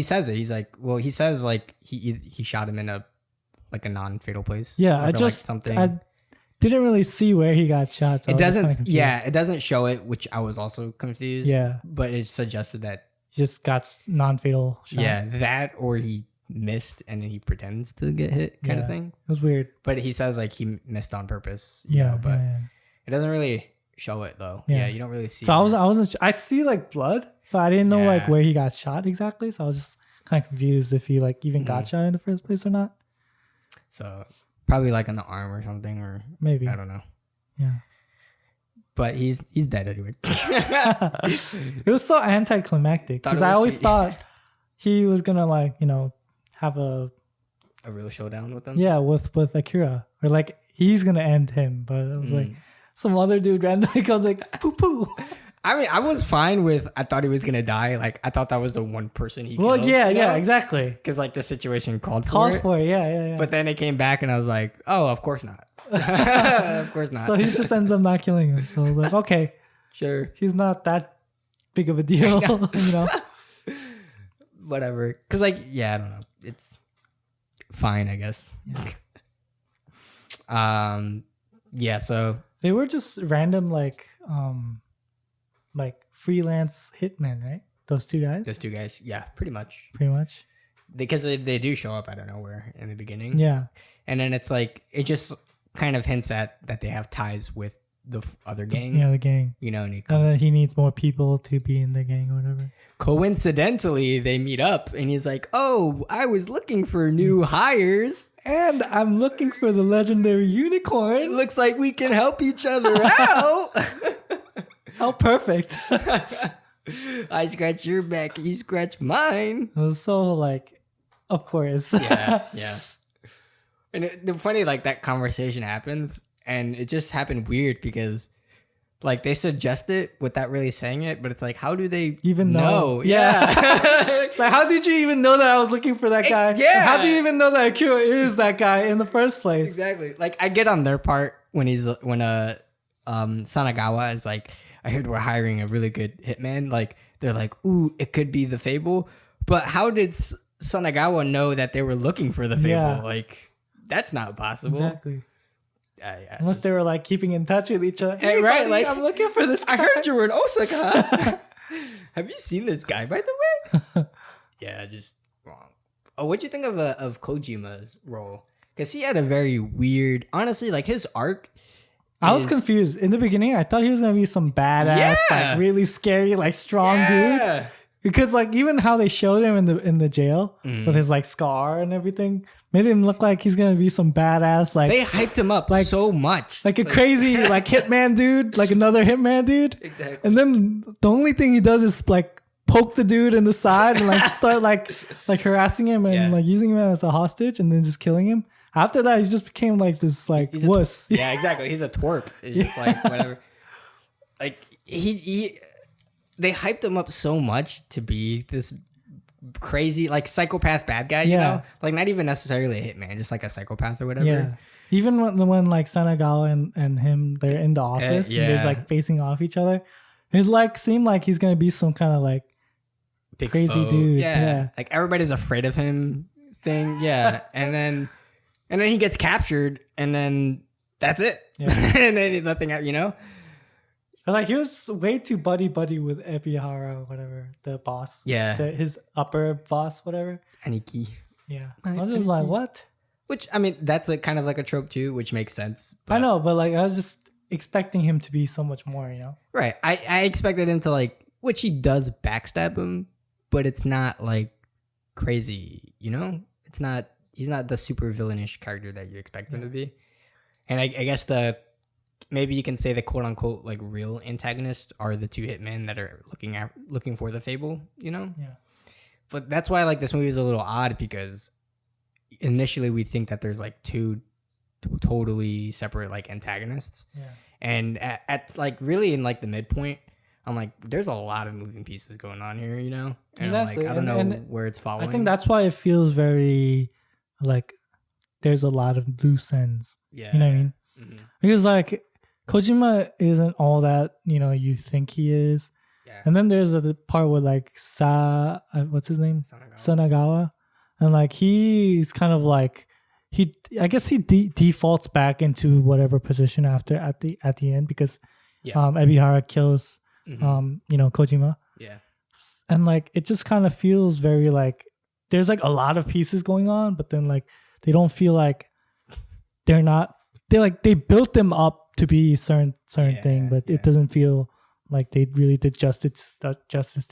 says it. He's like, he says like he shot him in a non-fatal place. Yeah, I didn't really see where he got shot. So it doesn't show it, which I was also confused. Yeah. But it suggested that he just got non-fatal shot. Yeah, that or he missed and then he pretends to get hit kind of thing. It was weird. But he says like he missed on purpose. But it doesn't really show it though. Yeah, you don't really see. So I see like blood, but I didn't know like where he got shot exactly. So I was just kind of confused if he like even got shot in the first place or not. So probably like on the arm or something, or maybe, I don't know. Yeah. But he's dead anyway. It was so anticlimactic because I always thought he was gonna like, you know, have a real showdown with him. Yeah, with Akira, or like he's gonna end him, but it was like some other dude randomly comes like poo poo. I mean, I was fine with. I thought he was gonna die. Like I thought that was the one person he. Well, killed, yeah, exactly. Because like the situation called for it. Yeah. But then it came back, and I was like, oh, of course not. Of course not. So he just ends up not killing him. So I was like, okay, sure, he's not that big of a deal, you know. Whatever. Because like, yeah, I don't know. It's fine, I guess. Yeah. Yeah. So They were just random like freelance hitmen, right? Those two guys. those two guys, yeah, pretty much. Pretty much. Because they do show up out of nowhere in the beginning. Yeah. And then it's like, it just kind of hints at that they have ties with the other gang. Yeah, the gang. You know, and And then he needs more people to be in the gang or whatever. coincidentally, they meet up and he's like, oh, I was looking for new hires. And I'm looking for the legendary It unicorn. looks like we can help each other out. How perfect. I scratch your back, you scratch mine. It was so like, of course. Yeah. And the funny, like, that conversation happens, and it just happened weird because, like, they suggest it without really saying it, but it's like, how do they Even know? Yeah. Like, how did you even know that I was looking for that guy? Yeah. How do you even know that Akira is that guy in the first place? Exactly. Like, I get on their part when Sanagawa is like, I heard we're hiring a really good hitman. Like, they're like, ooh, it could be the Fable. But how did Sanagawa know that they were looking for the Fable? Yeah. Like, that's not possible. Exactly. Yeah. Unless they were like keeping in touch with each other. Hey, Hey, right, buddy, like, I'm looking for this guy. I heard you were in Osaka. Have you seen this guy, by the way? Yeah, just wrong. Oh, what'd you think of Kojima's role? Because he had a very weird, honestly, like his arc. I was confused. In the beginning, I thought he was going to be some badass, like really scary, like strong dude. Because like even how they showed him in the jail with his like scar and everything made him look like he's gonna be some badass. Like they hyped him up like, so much, like a crazy like hitman dude, like another hitman dude. Exactly. And then the only thing he does is like poke the dude in the side and like start like harassing him and like using him as a hostage and then just killing him. After that, he just became like this like wuss. Yeah, exactly. He's a twerp. It's just like whatever. Like they hyped him up so much to be this crazy like psychopath bad guy, you know? Like not even necessarily a hitman, just like a psychopath or whatever. Yeah. Even when like Sanagawa and him they're in the office and they're like facing off each other, it like seemed like he's gonna be some kind of like big crazy dude. Yeah. Like everybody's afraid of him thing. Yeah. and then he gets captured and then that's it. Yeah. And then nothing, you know? Like he was way too buddy with Ebihara, whatever, the boss. Yeah. His upper boss, whatever. Aniki. Yeah. I was just like, what? Which, I mean, that's a kind of like a trope too, which makes sense. I know, but like I was just expecting him to be so much more, you know? Right. I expected him to like, which he does backstab him, but it's not like crazy, you know? He's not the super villainish character that you expect him to be. And I guess maybe you can say the quote unquote like real antagonists are the two hitmen that are looking for the Fable, you know? Yeah. But that's why like this movie is a little odd because initially we think that there's like two totally separate like antagonists. Yeah. And at like really in like the midpoint, I'm like, there's a lot of moving pieces going on here, you know? And exactly. I'm like, I don't know where it's following. I think that's why it feels very like there's a lot of loose ends. Yeah. You know what I mean? Mm-hmm. Because like Kojima isn't all that, you know, you think he is. Yeah. And then there's a part with like what's his name? Sanagawa. And like he's kind of like I guess he defaults back into whatever position after at the end because Ebihara kills you know, Kojima. Yeah. And like it just kind of feels very like there's like a lot of pieces going on, but then like they don't feel like they built them up to be certain thing, but it doesn't feel like they really did justice to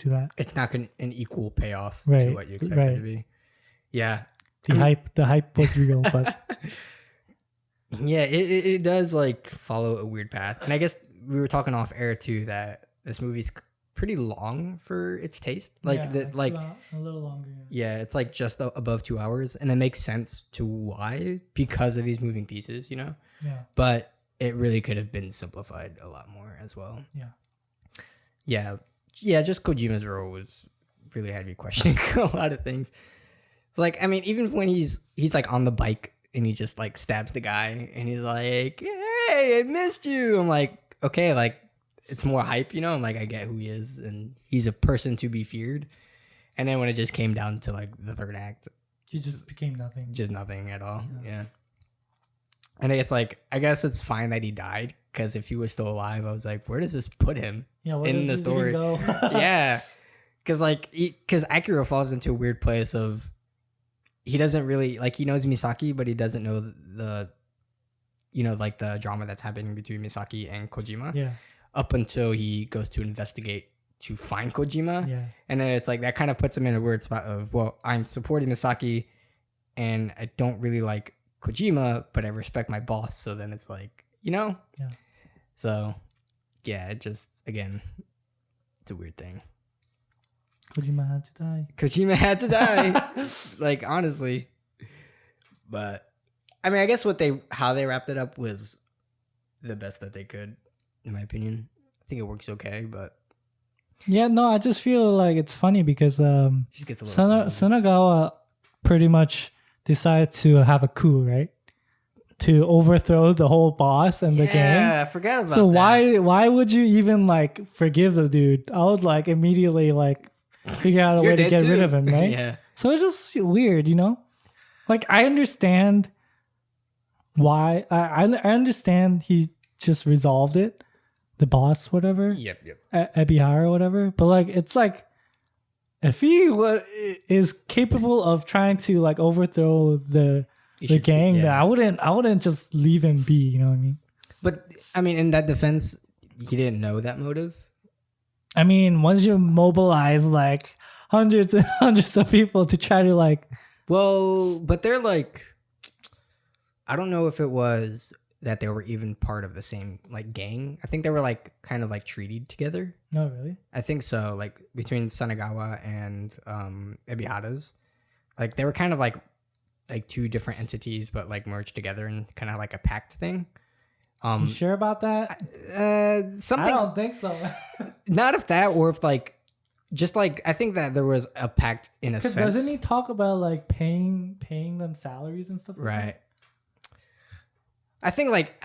that. It's not an equal payoff to what you expect it to be. Yeah. The hype was real, but yeah, it does like follow a weird path. And I guess we were talking off air too that this movie's pretty long for its taste. Like a little longer. Yeah, it's like just above 2 hours, and it makes sense to why because of these moving pieces, you know. Yeah. But it really could have been simplified a lot more as well. Yeah. Just Kojima's role really had me questioning a lot of things. Like, I mean, even when he's like on the bike and he just like stabs the guy, and he's like, "Hey, I missed you." I'm like, okay, like it's more hype, you know. I'm like, I get who he is, and he's a person to be feared. And then when it just came down to like the third act, he just became nothing. Just nothing at all. Yeah. And it's like, I guess it's fine that he died, because if he was still alive, I was like, where does this put him in the story? Yeah. Because Akira falls into a weird place of, he doesn't really, like, he knows Misaki, but he doesn't know the like the drama that's happening between Misaki and Kojima. Yeah. Up until he goes to investigate to find Kojima. Yeah. And then it's like, that kind of puts him in a weird spot of, well, I'm supporting Misaki and I don't really like Kojima, but I respect my boss. So then it's like, Yeah. So, yeah, it just, again, it's a weird thing. Kojima had to die. Kojima had to die. Like, honestly. But, I mean, I guess how they wrapped it up was the best that they could, in my opinion. I think it works okay, but. Yeah, no, I just feel like it's funny because Just gets a little Sunagawa pretty much decided to have a coup, right? To overthrow the whole boss and the gang. Yeah, I forgot about that. So why would you even like forgive the dude? I would like immediately like figure out a way to get rid of him, right? Yeah. So it's just weird, you know? Like I understand why I understand he just resolved it, the boss, whatever. Yep. Ebihara or whatever. But like it's like if he is capable of trying to like overthrow the gang, then I wouldn't just leave him be, you know what I mean? But I mean, in that defense, he didn't know that motive. I mean, once you mobilize like hundreds and hundreds of people to try to like, well, but they're like, I don't know if it was that they were even part of the same like gang. I think they were like kind of like treated together. No, really? I think so. Like between Sanagawa and Ebihara's, like they were kind of like two different entities, but like merged together and kind of like a pact thing. You sure about that? Something. I don't think so. Not if that, or if like, just like I think that there was a pact in a sense. Because doesn't he talk about like paying them salaries and stuff? Right. Like that? I think like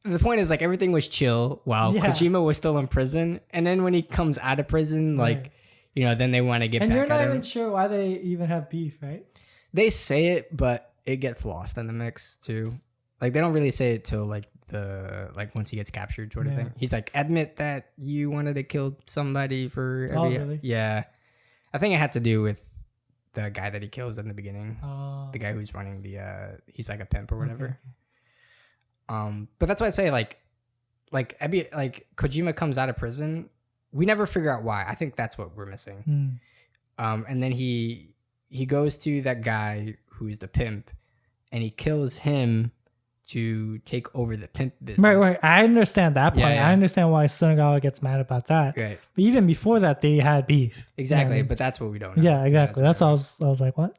the point is like everything was chill while Kojima was still in prison, and then when he comes out of prison, like then they want to get. And back you're not at him. even sure why they even have beef, right? They say it, but it gets lost in the mix too. Like they don't really say it till like once he gets captured, sort of thing. He's like, admit that you wanted to kill somebody for. Really? Yeah, I think it had to do with the guy that he kills in the beginning. The guy who's running the. He's like a pimp or whatever. Okay. But that's why I say like Kojima comes out of prison. We never figure out why. I think that's what we're missing. And then he goes to that guy who's the pimp, and he kills him to take over the pimp business. Right. I understand that part. Yeah. I understand why Sunagawa gets mad about that. Right. But even before that, they had beef. Exactly. You know? But that's what we don't know. Yeah, exactly. That's why I was like, what?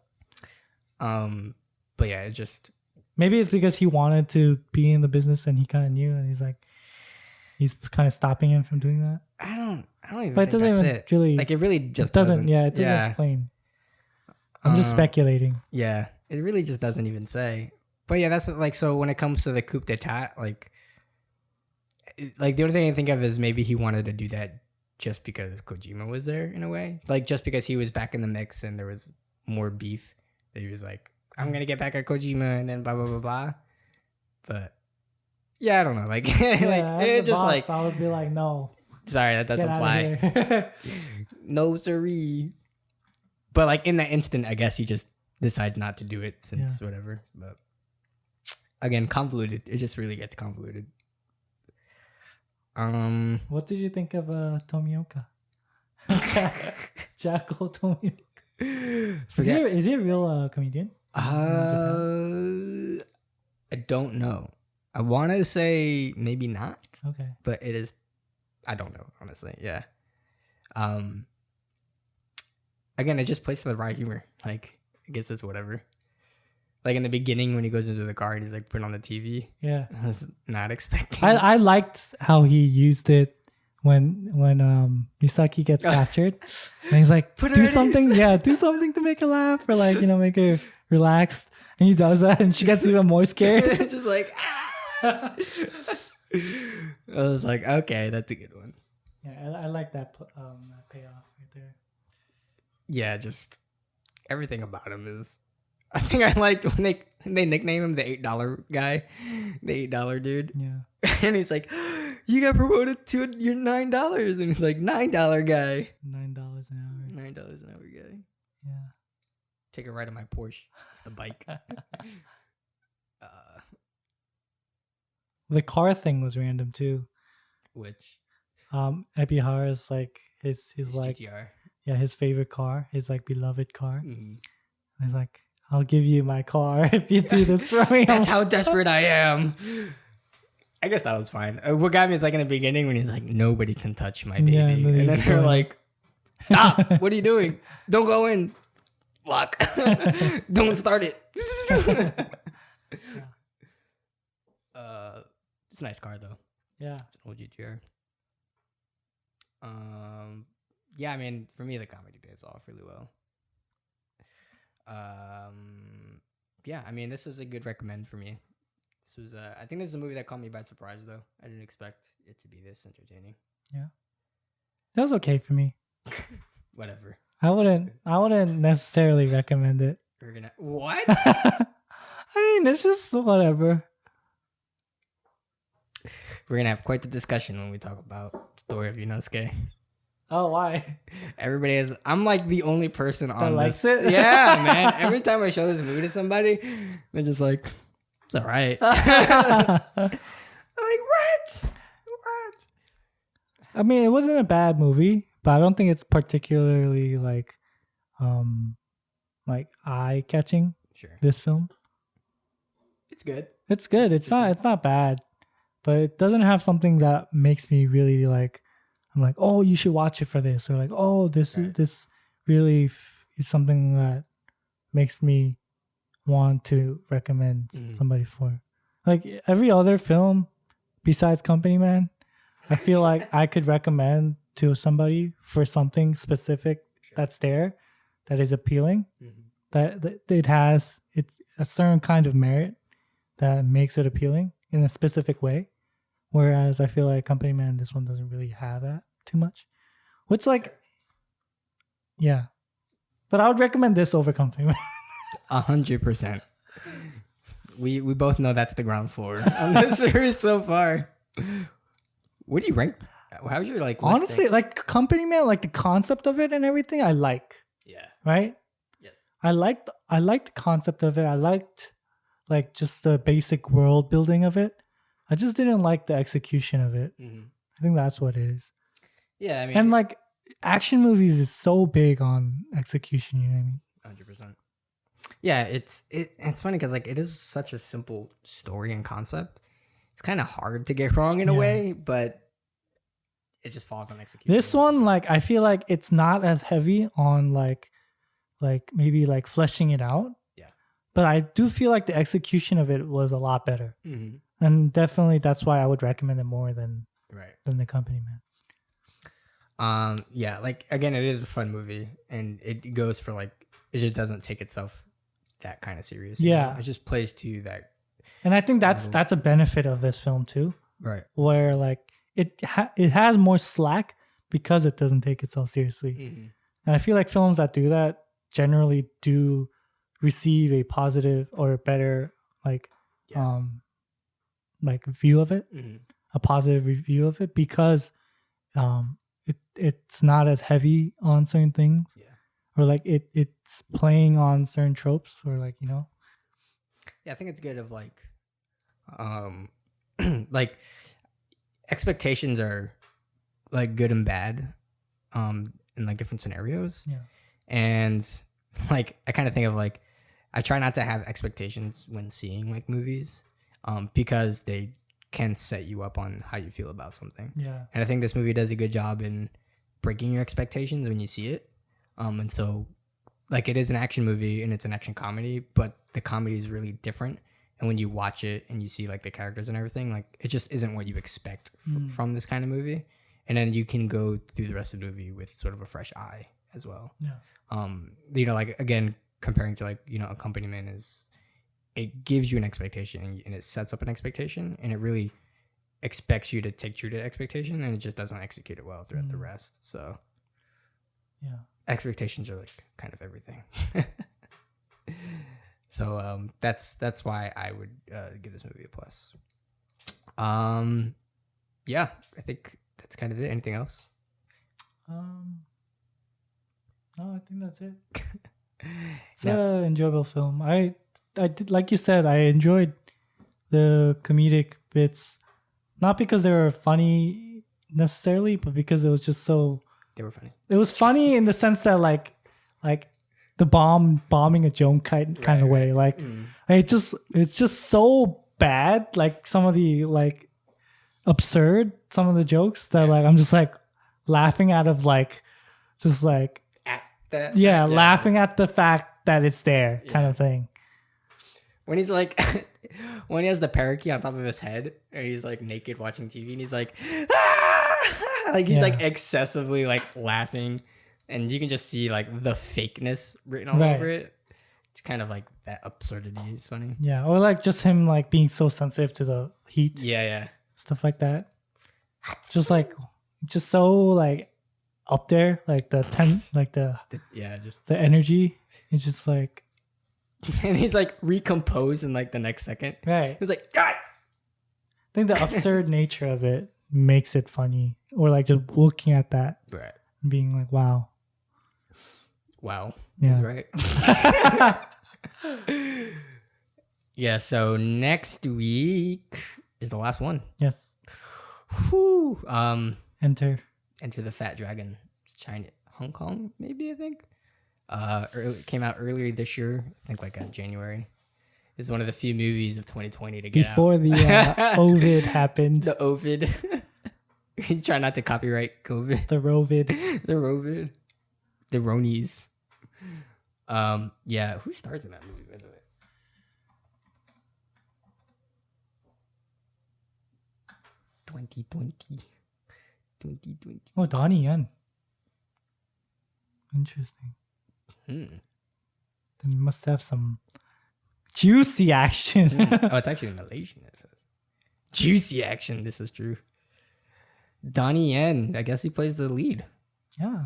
But yeah, it just. Maybe it's because he wanted to be in the business and he kind of knew, and he's kind of stopping him from doing that. I don't even. But it doesn't even really like it really just doesn't. Yeah, it doesn't explain. I'm just speculating. Yeah, it really just doesn't even say. But yeah, that's like so. When it comes to the coup d'état, like the only thing I think of is maybe he wanted to do that just because Kojima was there in a way, like just because he was back in the mix and there was more beef. That he was like, I'm gonna get back at Kojima and then blah blah blah blah. But yeah, I don't know. Like, it just boss, like I would be like, no, sorry, that doesn't fly. No siree. But like in that instant, I guess he just decides not to do it since whatever. But again, convoluted. It just really gets convoluted. What did you think of Tomioka? Jackal Tomioka. Is he a real comedian? I don't know. I want to say maybe not. Okay. But it is. I don't know, honestly. Yeah. Again, it just plays to the right humor. Like, I guess it's whatever. Like in the beginning when he goes into the car and he's like put on the TV. Yeah. I was not expecting. I liked how he used it when Misaki gets captured. And he's like, do something. Yeah, do something to make her laugh or like, make her relaxed, and he does that, and she gets even more scared. Just like, ah! I was like, okay, that's a good one. Yeah, I like that payoff right there. Yeah, just everything about him is. I think I liked when they nickname him the $8 guy, the $8 dude. Yeah. And he's like, you got promoted to your $9, and he's like, $9 guy. $9 an hour. $9 an hour guy. Yeah. Take a ride on my Porsche. It's the bike. The car thing was random too. Which? Ebihara's like his like GTR. Yeah, his favorite car, his like beloved car. Mm-hmm. He's like, I'll give you my car if you do this for me. That's how desperate I am. I guess that was fine. What got me is like in the beginning when he's like, nobody can touch my baby. Yeah, and then they're like, stop. What are you doing? Don't go in. Lock. Don't start it. It's a nice car though. Yeah. It's an old GTR. Yeah, I mean, for me, the comedy pays off really well. Yeah, I mean, this is a good recommend for me. This was, I think this is a movie that caught me by surprise, though. I didn't expect it to be this entertaining. Yeah, that was okay for me. Whatever. I wouldn't necessarily recommend it. We're gonna what? I mean, it's just whatever. We're gonna have quite the discussion when we talk about Story of Inosuke. Oh, why? Everybody is. I'm like the only person on that likes this. it. Yeah, man. Every time I show this movie to somebody, they're just like, "It's all right." I'm like, "What? What?" I mean, it wasn't a bad movie, but I don't think it's particularly like eye catching. Sure, this film. it's good. It's good. It's not bad, but it doesn't have something that makes me really like. I'm like, oh, you should watch it for this, or like, oh, this really is something that makes me want to recommend somebody for. Like every other film besides Company Man, I feel like I could recommend to somebody for something specific that's there, that is appealing, that it's a certain kind of merit that makes it appealing in a specific way. Whereas I feel like Company Man, this one doesn't really have that too much. Which like, yeah. But I would recommend this over Company Man. 100%. We both know that's the ground floor on this series so far. What do you rank? How's your like? Honestly, listing? like Company Man, like the concept of it and everything, I like. Yeah. Right? Yes. I liked the concept of it. I liked like just the basic world building of it. I just didn't like the execution of it. I think that's what it is. Yeah, I mean, and like action movies is so big on execution. You know what I mean? 100%. Yeah, it's funny because like it is such a simple story and concept. It's kind of hard to get wrong in a way, but it just falls on execution. This one, like, I feel like it's not as heavy on like maybe like fleshing it out. Yeah, but I do feel like the execution of it was a lot better. And definitely that's why I would recommend it more than the Company Man. Yeah, like again, it is a fun movie and it goes for like, it just doesn't take itself that kind of serious. Yeah. It just plays to that. And I think that's a benefit of this film too. Right. Where like it has more slack because it doesn't take itself seriously. And I feel like films that do that generally do receive a positive or better like view of it, a positive review of it, because it's not as heavy on certain things, or like it's playing on certain tropes, or like, you know. Yeah, I think it's good of like, like expectations are like good and bad, in like different scenarios. Yeah, and like I kind of think of like, I try not to have expectations when seeing like movies. Because they can set you up on how you feel about something. Yeah. And I think this movie does a good job in breaking your expectations when you see it. And so, like, it is an action movie and it's an action comedy, but the comedy is really different. And when you watch it and you see, like, the characters and everything, like, it just isn't what you expect from this kind of movie. And then you can go through the rest of the movie with sort of a fresh eye as well. Yeah. You know, like, again, comparing to like, accompaniment is, it gives you an expectation and it sets up an expectation and it really expects you to take true to expectation, and it just doesn't execute it well throughout the rest. So yeah, expectations are like kind of everything. So that's why I would give this movie a plus. Yeah, I think that's kind of it. Anything else? No, I think that's it. It's an enjoyable film. I did, like you said, I enjoyed the comedic bits, not because they were funny necessarily, but because it was just so. They were funny. It was funny in the sense that like the bombing a joke kind of way. Like it's just so bad. Like some of the like absurd, some of the jokes that like I'm just like laughing out of like just like at that. Yeah, laughing at the fact that it's there kind of thing. When he's like, when he has the parakeet on top of his head, and he's like naked watching TV, and he's like, ah! Like he's like excessively like laughing, and you can just see like the fakeness written all over it. It's kind of like that absurdity is funny. Yeah, or like just him like being so sensitive to the heat. Yeah. Stuff like that. Just so like up there, like the the energy. It's just like. And he's like recomposed in like the next second. Right. He's like, God. I think the absurd nature of it makes it funny. Or like just looking at that. Right. And being like, wow. Wow. Yeah. He's right. Yeah, so next week is the last one. Yes. Whew. Enter the Fat Dragon. China, Hong Kong, maybe, I think. Came out earlier this year, I think like January. It's one of the few movies of 2020 to get before out. The Ovid happened. The Ovid. You try not to copyright COVID. The Rovid. The Rovid. The Ronies. Yeah, who stars in that movie, by the way? $2020. Oh, Donnie Yen. Interesting. Then you must have some juicy action. Oh, it's actually Malaysian. It says juicy action. This is true. Donnie Yen. I guess he plays the lead. Yeah.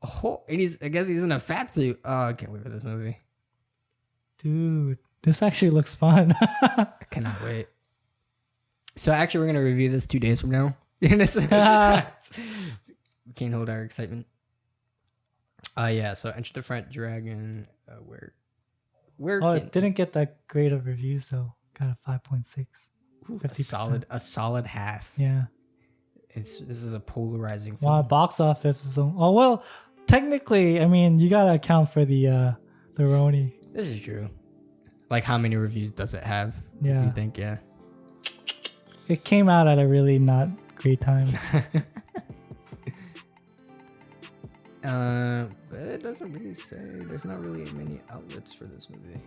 Oh, and I guess he's in a fat suit. Oh, I can't wait for this movie. Dude, this actually looks fun. I cannot wait. So actually, we're gonna review this 2 days from now. We can't hold our excitement. Yeah. So Enter the Fat Dragon. It didn't get that great of reviews though. Got a 5.6. A solid half. Yeah. This is a polarizing film. Wow, box office is. Oh well, technically, I mean, you gotta account for the Roni. This is true. Like, how many reviews does it have? Yeah. You think? Yeah. It came out at a really not great time. But it doesn't really say. There's not really many outlets for this movie.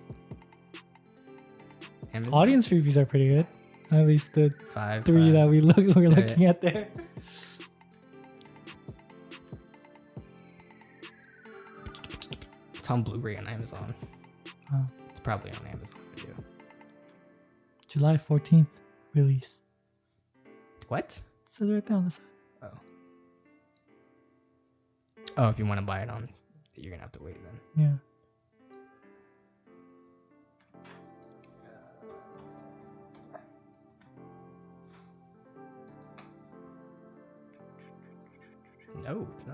Amazon? Audience reviews are pretty good. At least the 5 that we're looking at there. It's on Blu-ray on Amazon. Oh. It's probably on Amazon Video. July 14th release. What? It says right there on the side. Oh, if you want to buy it on, you're gonna have to wait then. Yeah. No, it's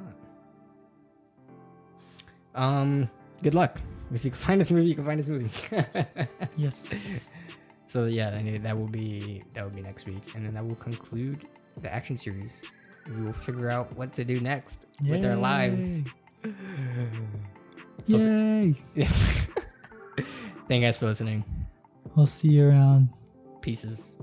not. Good luck. If you can find this movie, you can find this movie. Yes. So yeah, that will be next week, and then that will conclude the action series. We will figure out what to do next with our lives. Yay! Thank you guys for listening. I'll see you around. Pieces.